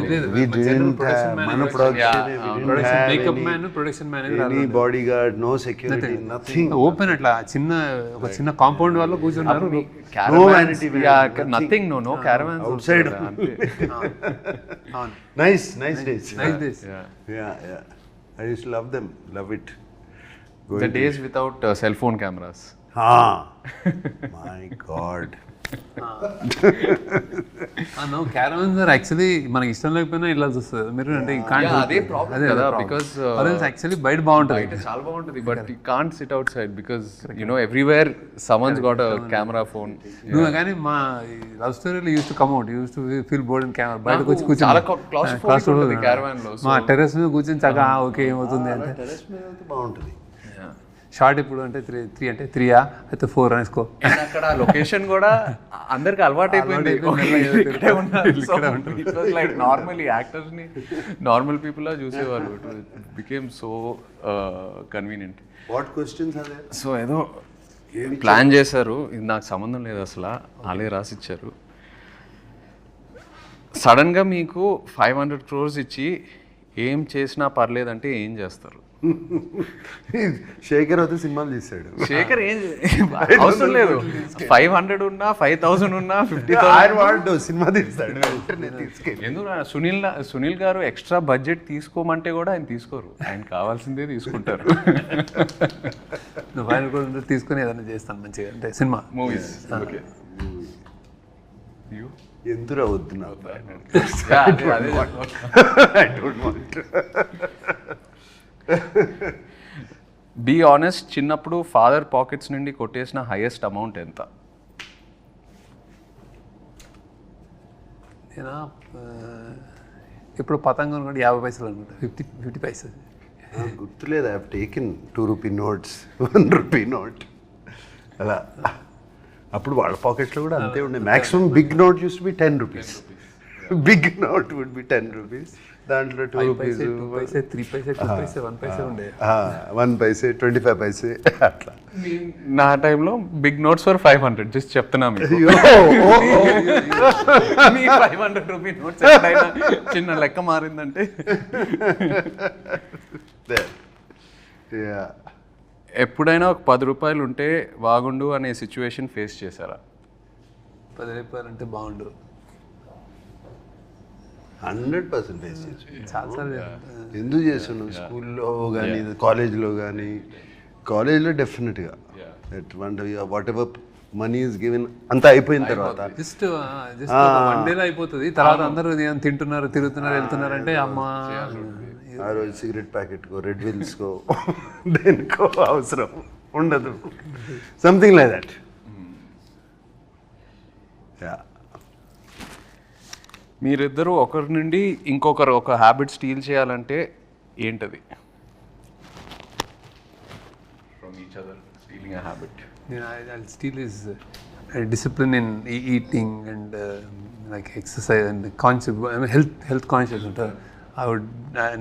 makeup man production manager body guard, no security, nothing, open అట్లా ఒక చిన్న కాంపౌండ్ వాళ్ళు కూర్చున్నారు. Nothing, no caravans outside. Nice days. Yeah. I used to love it. The days without cell phone cameras. My God. No caravans are actually మనకి ఇష్టం లేకపోయినా ఇలా చూస్తుంది మీరు అంటే అదే ప్రాబ్లం కదా, బికాజ్ యాక్చువల్లీ బయట బాగుంటుంది, చాలా బాగుంటుంది, but you can't SIT out side because everywhere someone's got a camera phone. నువ్వు కానీ మా లవ్ స్టోరీలో use to come out, use to feel bored in camera, బయటకు వచ్చి కూర్చొని చాలా claustrophobic caravan లో మా టెర్రస్ మీద కూర్చొని చక్కగా ఓకే ఏమవుతుంది అంటే బాగుంటుంది. షార్ట్ ఇప్పుడు అంటే 3 అంటే 3 అయితే 4 అనేసుకో. అక్కడ లొకేషన్ కూడా అందరికి అలవాటు అయిపోయింది. లైక్ నార్మల్లీ యాక్టర్స్ ని నార్మల్ పీపుల్ లా చూసేవాళ్ళు. It became so convenient. What questions are there? So ఏదో ప్లాన్ చేశారు, ఇది నాకు సంబంధం లేదు అసలు, వాళ్ళే రాసిచ్చారు. సడన్గా మీకు 500 crores ఇచ్చి ఏం చేసినా పర్లేదంటే ఏం చేస్తారు? శేఖర్ అయితే సినిమాలు తీసాడు. శేఖర్ ఏం అవసరం లేదు, 500 ఉన్నా 5,000 ఉన్నా 50,000 సినిమా తీస్తాడు. ఎందుకు సునీల్ గారు ఎక్స్ట్రా బడ్జెట్ తీసుకోమంటే కూడా ఆయన తీసుకోరు, ఆయన కావాల్సిందే తీసుకుంటారు. ఆయన కూడా తీసుకొని ఏదైనా చేస్తాను మంచిగా అంటే సినిమా మూవీస్. ఎందుకు వద్దు నాకు, బీ ఆనెస్ట్, చిన్నప్పుడు ఫాదర్ పాకెట్స్ నుండి కొట్టేసిన హైయెస్ట్ అమౌంట్ ఎంత? నేను ఇప్పుడు పతంగం కూడా 50 పైసలు అనుకుంటా, 50 పైసలు గుర్తులేదు. I have taken 2 rupee notes, 1 rupee note అలా. అప్పుడు వాళ్ళ పాకెట్లో కూడా అంతే ఉండే. Maximum big note used to be 10 rupees. Big note would be 10 rupees. దాంట్లో 2 రూపీస్, 2 పైసే, 3 పైసే, 2 పైసే, 1 పైసే ఉండే. 1 పైసే, 25 పైసే అట్లా. నా టైంలో బిగ్ నోట్స్ ఫర్ 500, జస్ట్ చెప్తున్నా మీకు. 500 రూపీ నోట్స్ చిన్న లెక్క మారిందంటే. ఎప్పుడైనా ఒక 10 రూపాయలు ఉంటే బాగుండు అనే సిచ్యువేషన్ ఫేస్ చేశారా? 10 రూపాయలు అంటే బాగుండు 100% ఫేస్ చేసి. చాలాసార్లు ఎందుకు చేస్తున్నావు? స్కూల్లో కానీ కాలేజ్లో కానీ, కాలేజ్లో డెఫినెట్గా what ever money is given అంతా అయిపోయిన తర్వాత జస్ట్ 1 డేలో అయిపోతుంది. తర్వాత అందరూ తింటున్నారు, తిరుగుతున్నారు, వెళ్తున్నారు అంటే అమ్మ ఆ రోజు సిగరెట్ ప్యాకెట్కో, రెడ్ విల్స్కో, దేనికో అవసరం ఉండదు. Something like that. మీరిద్దరూ ఒకరి నుండి ఇంకొకరు ఒక హ్యాబిట్ స్టీల్ చేయాలంటే ఏంటది? From each other stealing a habit. I'll steal is discipline in eating and like exercise and health conscious ఉంటారు.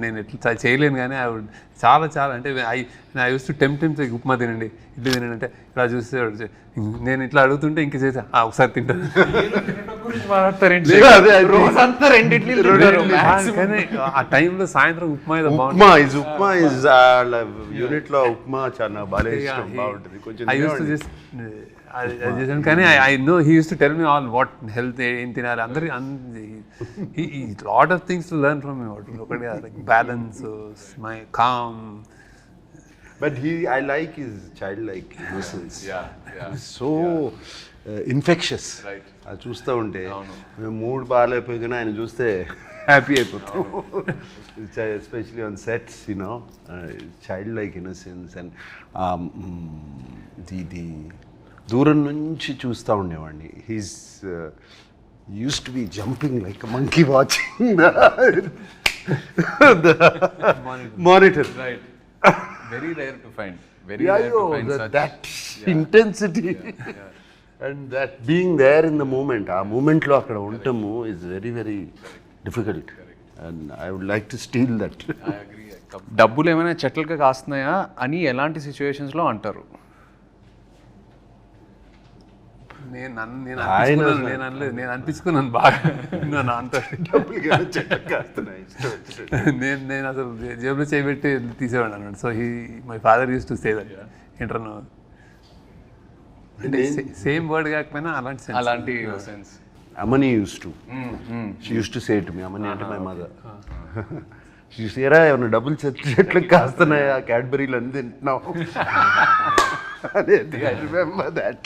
నేను ఎట్లా చేయలేను కానీ చాలా అంటే I use to tempt upma తినండి, ఇడ్లీ తినండి అంటే ఇలా చూస్తే నేను ఇట్లా అడుగుతుంటే ఇంక చేసా ఒకసారి తింటాను. కానీ ఆ టైంలో సాయంత్రం ఉప్మా ఉప్మా యూనిట్లో ఉప్మా చాలా బాగా బాగుంటుంది. ఐ యూస్ టు జస్ట్ చేశాను కానీ I know he used to tell me all what health ఏం తినాలి, అందరి lot of things to learn from me. ఒకటి like balance, my calm. But I like his childlike innocence. So infectious. Right. అది చూస్తూ ఉంటే mood బాగాలేకపోయినా ఆయన చూస్తే happy అయిపోతాం. Especially on sets, childlike innocence and the దూరం నుంచి చూస్తూ ఉండేవాడిని. He's use to B jumping like monkey watching the monitor. Right. Very rare to find. Very Yeah, rare to find such. that intensity and that being there in the moment, ఆ మూమెంట్లో అక్కడ ఉండటము is very very difficult, and I would like to steal that. I agree. డబ్బులు ఏమైనా చెట్లకి కాస్తున్నాయా అని ఎలాంటి సిచ్యువేషన్స్లో అంటారు? నేను అనిపించుకున్నాను బాగా అంత నేను అసలు జేబులో చేయబెట్టి తీసేవాడు అన్నాడు. So my father use to say that ఏంటన్నా అంటే సేమ్ వర్డ్ కాకపోయినా అలాంటి sense. Amani used to. She used to say to me, Amani అంటే my mother. She used to say, ఏమన్నా డబ్బులు చెట్లకు కాస్తున్నాయా, క్యాడ్బరీలు అన్ని తింటున్నావు అనేది. I remember that.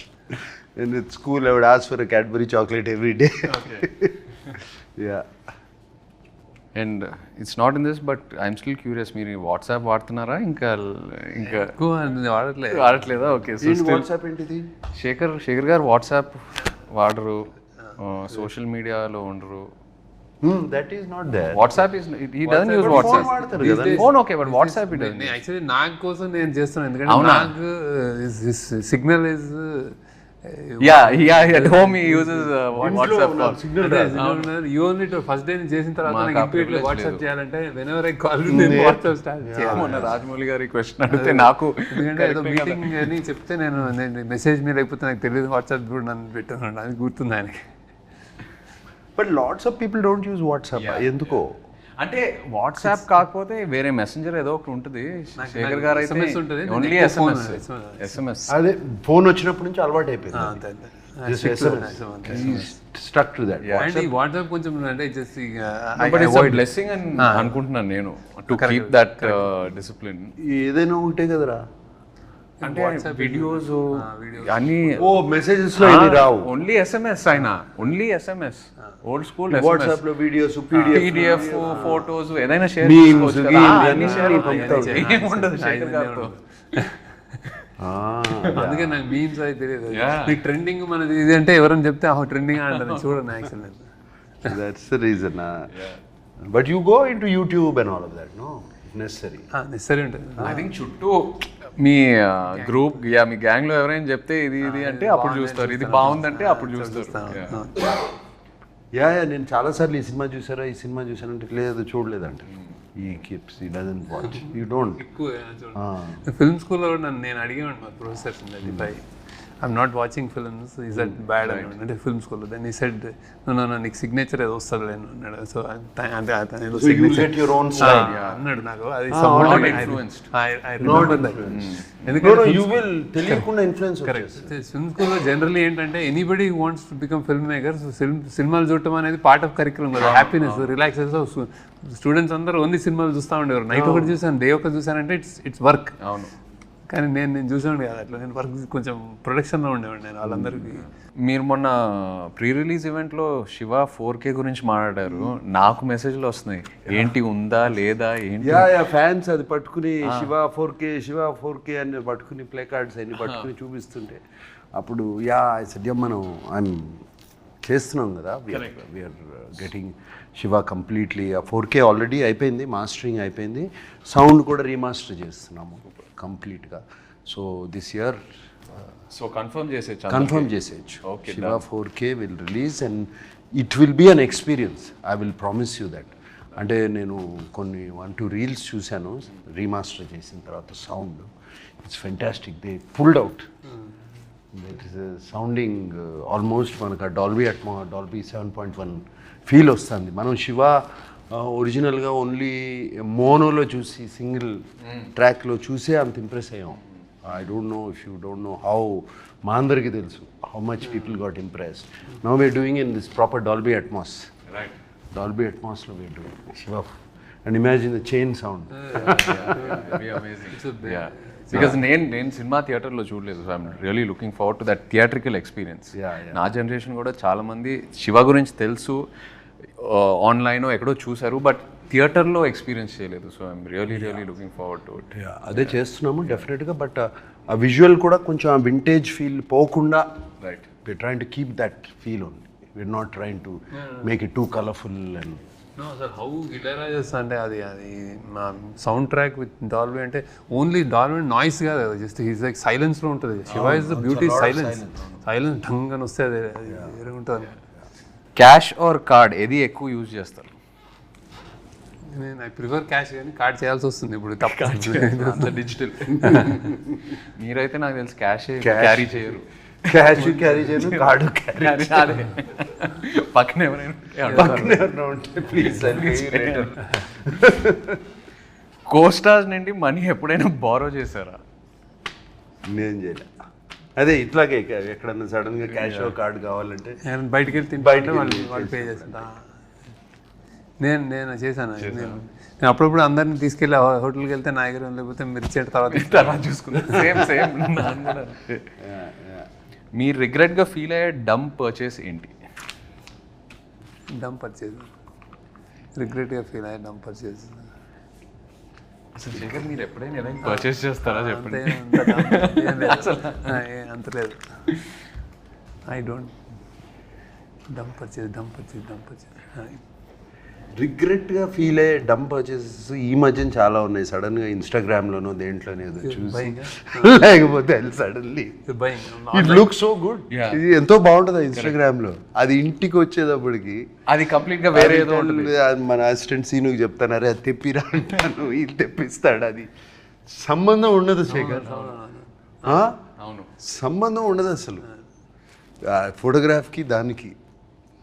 And at school, I would ask for a Cadbury chocolate every day. Okay. Yeah. And it's not in this but I'm still curious, మీరు WhatsApp వాడుతున్నారా? ఇంకా ఎక్కువ వాడట్లేదా? ఓకే. సో వాట్సాప్ ఏంటిది? శేఖర్ గారు వాట్సాప్ వాడరు, social మీడియాలో ఉండరు. That is not there. WhatsApp is he doesn't use WhatsApp. Phone okay, but WhatsApp he doesn't. Actually Nag కోసం నేను చేస్తున్నాను, ఎందుకంటే Nag signal is yeah at home he uses WhatsApp call. You only to first day నేను చేసిన తర్వాత నాకు ఇప్పటిలో WhatsApp చేయాలంటే whenever I call you నేను వాట్సాప్ స్టార్ట్ చేయాలి. మొన్న రాజమౌళి గారి క్వశ్చన్ అడిగితే నాకు ఎందుకంటే ఏదో మీటింగ్ అని చెప్తే నేను మెసేజ్ మీద లేకపోతే నాకు తెలియదు వాట్సాప్ కూడా నన్ను పెట్టాను, అది గుర్తుంది ఆయనకి. But lots of people don't use WhatsApp. ఎందుకో అంటే వాట్సాప్ కాకపోతే వేరే మెసెంజర్ ఏదో ఒకటి ఉంటుంది. శేఖర్ గారు అయితే ఓన్లీ ఎస్ఎంఎస్. అదే ఫోన్ వచ్చినప్పటి నుంచి అలవాటు అయిపోయింది. Stuck to that. అండ్ ఈ వాట్సాప్ కొంచెం అంటే just but it's a blessing అని అనుకుంటున్నాను నేను, టు కీప్ దట్ డిసిప్లిన్. ఏదైనా ఉంటే కదరా, అంటే వీడియోస్ అన్ని మెసేజెస్ లో ఇది రావు, ఓన్లీ ఎస్ఎంఎస్. ఆయన only SMS, old school. WhatsApp లో వీడియోస్, పీడిఎఫ్, ఫోటోస్ ఏదైనా షేర్ ఏముండదు శేఖర్ గారితో. అందుకే నాకు మీమ్స్ అయితే తెలియదు. నీకు ట్రెండింగ్ మనది ఇది అంటే ఎవరైనా చెప్తే ట్రెండింగ్ అంటారు, చూడండి actually. That's the reason. But you go into YouTube and all of that, no? Necessary ఉంటుంది. ఐ థింక్ చుట్టూ మీ గ్రూప్ మీ గ్యాంగ్ లో ఎవరైనా చెప్తే ఇది అంటే అప్పుడు చూస్తారు, ఇది బాగుందంటే అప్పుడు చూస్తారు. నేను చాలాసార్లు ఈ సినిమా చూసారా, ఈ సినిమా చూసానంటే లేదు చూడలేదంటే ఈ కీప్స్ ఈ doesn't watch, you don't. Film స్కూల్లో కూడా నేను అడిగాను మా professors, I'm not watching films, is that bad అని అంటే ఫిల్మ్ స్కూల్లో. దెన్ ఈ సెడ్ నో నీకు సిగ్నేచర్ ఏదో వస్తుంది నేను అన్నాడు. సో అంటే అన్నాడు నాకు, అది ఫిల్మ్ స్కూల్లో జనరల్లీ ఏంటంటే anybody wants to become film maker. So సినిమాలు చూడటం అనేది పార్ట్ ఆఫ్ కరికులం కదా, హ్యాపీనెస్, రిలాక్సేషన్. స్టూడెంట్స్ అందరూ ఓన్లీ సినిమాలు చూస్తూ ఉండేవారు. నైట్ ఒకటి చూసాను, డే ఒకటి చూసానంటే ఇట్స్ వర్క్. అవును, కానీ నేను చూసాను కదా అట్లా, నేను వర్క్ కొంచెం ప్రొడక్షన్లో ఉండేవాడు నేను వాళ్ళందరికీ. మీరు మొన్న ప్రీ రిలీజ్ ఈవెంట్లో శివ 4K గురించి మాట్లాడారు, నాకు మెసేజ్లు వస్తున్నాయి, ఏంటి ఉందా లేదా ఏంటి. ఫ్యాన్స్ అది పట్టుకుని శివ 4K అని పట్టుకుని ప్లే కార్డ్స్ అన్ని పట్టుకుని చూపిస్తుంటే అప్పుడు మనం ఐఎమ్ చేస్తున్నాం కదా, we're getting Shiva completely 4K already అయిపోయింది, మాస్టరింగ్ అయిపోయింది, సౌండ్ కూడా రీమాస్టర్ చేస్తున్నాము కంప్లీట్గా. సో దిస్ ఇయర్ కన్ఫర్మ్ చేసేయచ్చు. Shiva 4K will release and it will be an experience, I will promise you that. అంటే నేను కొన్ని 1-2 రీల్స్ చూశాను రీమాస్టర్ చేసిన తర్వాత, sound it's fantastic. They pulled out, that is sounding almost మనకు డాల్బీ 7.1 ఫీల్ వస్తుంది. మనం శివ ఒరిజినల్గా ఓన్లీ మోనోలో చూసి సింగిల్ ట్రాక్లో చూసే అంత ఇంప్రెస్ అయ్యాం. I don't know if you don't know how, మా అందరికీ తెలుసు how much people got impressed. Now we're doing in this proper Dolby Atmos. Dolby అట్మాస్లో we're doing Shiva and imagine the chain sound. Because నేను సినిమా థియేటర్లో చూడలేదు, so I'm really looking forward to that theatrical experience. నా generation కూడా చాలామంది శివ గురించి తెలుసు, ఆన్లైన్ ఎక్కడో చూసారు, బట్ థియేటర్లో ఎక్స్పీరియన్స్ చేయలేదు. So I'm really looking forward to it. అదే చేస్తున్నాము డెఫినెట్గా, బట్ ఆ విజువల్ కూడా కొంచెం ఆ వింటేజ్ ఫీల్ పోకుండా, right, we're trying to keep that feel only, we're not trying to make it too colourful and no sir how Ilaiyaraaja అంటే అది మా సౌండ్ ట్రాక్ విత్ డాల్బీ అంటే ఓన్లీ డాల్బీ నాయిస్ కాదు కదా, జస్ట్ హీస్ లైక్ సైలెన్స్లో ఉంటుంది. Shiva is the beauty silence ఢంగ్ అని వస్తే అది వేరే ఉంటుంది. క్యాష్ ఆర్ కార్డ్ ఏది ఎక్కువ యూజ్ చేస్తారు? నేను ఐ ప్రిఫర్ క్యాష్, కానీ కార్డ్ చేయాల్సి వస్తుంది ఇప్పుడు తప్ప. డిజిటల్. మీరైతే నాకు తెలిసి క్యాష్ క్యారీ చేయరు. క్యాష్ క్యారీ చేయను, కార్డు క్యారీ. పక్కన ఎవరైనా ఉంటే ప్లీజ్ కోస్టార్స్ నుండి మనీ ఎప్పుడైనా బారో చేశారా? నేను చేయలే. అదే ఇట్లాగే ఎక్కడన్నా సడన్ గా క్యాష్ కార్డు కావాలంటే బయటికి వెళ్ళి తింటే వాళ్ళు పే చేస్తా. నేను చేశాను. నేను అప్పుడప్పుడు అందరిని తీసుకెళ్ళి హోటల్కి వెళ్తే నా దగ్గర లేకపోతే మీరు ఇచ్చేట తర్వాత చూసుకున్నాను. Same same. మీరు రిగ్రెట్గా ఫీల్ అయ్యే డమ్ పర్చేస్ ఏంటి? డమ్ పర్చేజ్, రిగ్రెట్గా ఫీల్ అయ్యే డమ్ పర్చేజ్. అసలు శేఖర్ మీరు ఎప్పుడైనా ఏదైనా పర్చేస్ చేస్తారా చెప్పండి? అంత లేదు. I don't dumb purchase. రిగ్రెట్గా ఫీల్ అయ్యే డమ్ పర్చేసెస్ ఈ మధ్యన చాలా ఉన్నాయి. సడన్గా ఇన్స్టాగ్రామ్లోనో దేంట్లోనే ఏదో చూసి లేకపోతే suddenly it look so good, ఇది ఎంతో బాగుంటుంది ఇన్స్టాగ్రామ్లో. అది ఇంటికి వచ్చేటప్పటికి అది కంప్లీట్గా వేరే ఏదో ఉంటుంది. మన అసిస్టెంట్ సీనుకి చెప్తాను, అరే అది తెప్పిరా అంటాను, ఇది తెప్పిస్తాడు. అది సంబంధం ఉండదు శేఖర్, అవును సంబంధం ఉండదు అసలు ఫోటోగ్రాఫ్కి దానికి.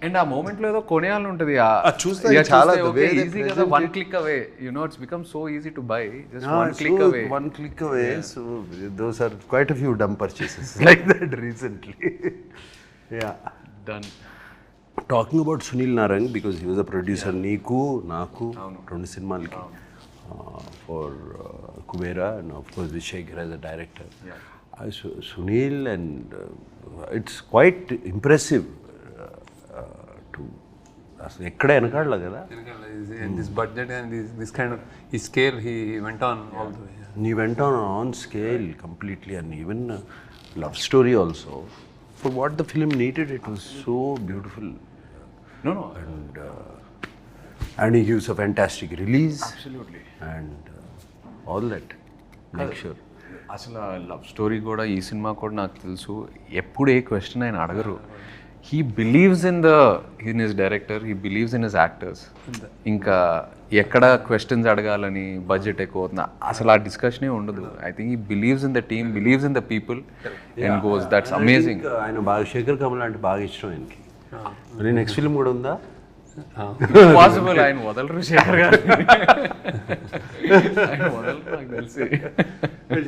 అండ్ ఆ మూమెంట్ లో ఏదో కొనేయాలని ఉంటుంది. చూస్తే చాలా ఈజీ కదా, one click away. You know it's become so easy to buy, just one click away. So those are quite a few dumb purchases like that recently. Yeah, done. Talking about Sunil Narang, because he was a producer, నీకు నాకు రెండు సినిమాలకి for Kuberaa, and of course with Shekhar as a director. Sunil, and it's quite impressive. అసలు ఎక్కడ వెనకాడలే కదా. This budget and this kind of ఈ scale he went on all the way. He went on scale completely, and even love story also. For what the film needed, it was so beautiful. No. And he gives a fantastic release. Absolutely. And all that. Make sure. అసలు love story కూడా ఈ cinema కూడా నాకు తెలుసు ఎప్పుడు ఏ question ఆయన అడగరు. He believes in his director, he believes in his actors. ఇంకా ఎక్కడ క్వశ్చన్స్ అడగాలని బడ్జెట్ ఎక్కువ అవుతుంది అసలు ఆ డిస్కషనే ఉండదు. I think he believes in the team, believes in the people and goes. That's amazing. ఆయన బాగా శేఖర్ కమల అంటే బాగా ఇష్టం ఆయనకి. మరి నెక్స్ట్ ఫిల్మ్ కూడా ఉందా? పాసిబుల్. ఆయన వదలరు శేఖర్ గారు, ఆయన వదలరు నాకు తెలిసి.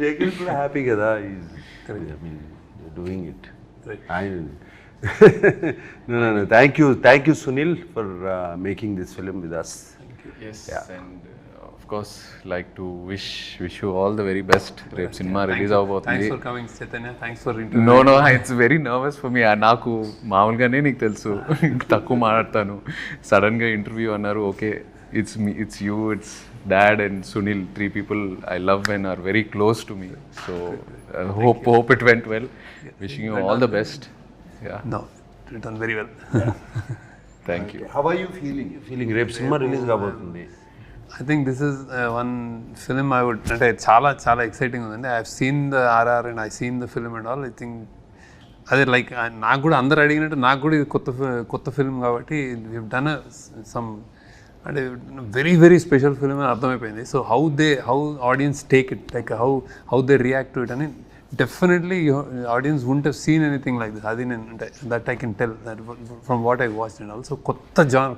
శేఖర్ కూడా హ్యాపీ కదా, doing it. No. Thank you, Sunil, for making this film with us. Yes, yeah. And of course, like to wish you all the very best. Rep cinema release avabothundi. Thanks for coming, Chaitanya. Thanks for interview. No, it's very nervous for me. Naaku maamulgane neeku telusu takku maadtanu. Sudden ga interview annaru. Okay, it's me, it's you, it's dad and Sunil, three people I love and are very close to me. So hope it went well. Wishing you all the best. Yeah. No, it done very well. Thank you. How are you feeling? Rep cinema release కాబోతుంది. I think this is one film I would, అంటే చాలా exciting ఉందండి. I have seen the RR and I seen the film and all. I think అదే like నాకు కూడా అందరు అడిగినట్టు నాకు కూడా ఇది కొత్త ఫిల్మ్ కాబట్టి వీ డన్ సమ్ అంటే వెరీ స్పెషల్ ఫిల్మ్ అని అర్థమైపోయింది. So how audience take it, like how they react to it అని definitely audience won't have seen anything like this. అది నేను అంటే that I can tell that from what I watched and also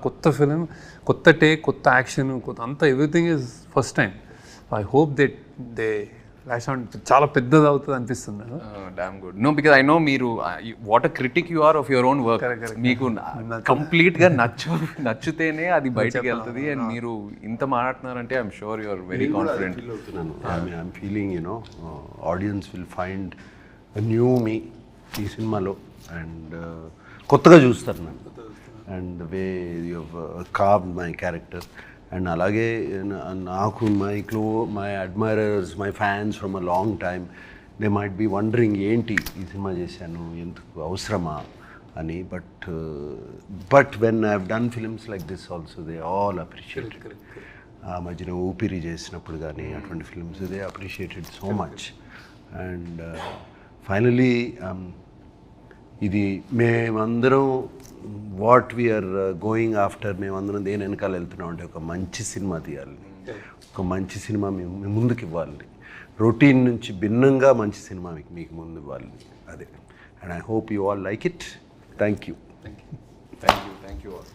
కొత్త film, కొత్త take, కొత్త action, అంతా everything is first time. I hope they flash on చాలా పెద్దది అవుతుంది అనిపిస్తుంది. Damn good. No, because I know మీరు what a critic you are of your own work. మీకు కంప్లీట్గా నచ్చితేనే అది బయటకు వెళ్తుంది. అండ్ మీరు ఇంత మాట్లాడుతున్నారంటే I'm sure you are very confident. I'm feeling audience will find new me ఈ సినిమాలో, అండ్ కొత్తగా చూస్తారు నన్ను, and the way you carved my character. And అలాగే నాకు my admirers, my fans from a long time, they might be wondering ఏంటి ఈ సినిమా చేశాను, ఎందుకు అవసరమా అని. But when I have done films like this also they all appreciate. ఆ మధ్యన ఊపిరి చేసినప్పుడు కానీ అటువంటి films they appreciated so much. And finally ఇది మేమందరం వాట్ వీఆర్ గోయింగ్ ఆఫ్టర్, మేమందరం దేని వెనకాల వెళ్తున్నాం అంటే ఒక మంచి సినిమా తీయాలి, ఒక మంచి సినిమా మేము ముందుకు ఇవ్వాలి, రొటీన్ నుంచి భిన్నంగా మంచి సినిమా మీకు ముందు ఇవ్వాలి. అదే. And I hope you all like it. Thank you. Thank you all.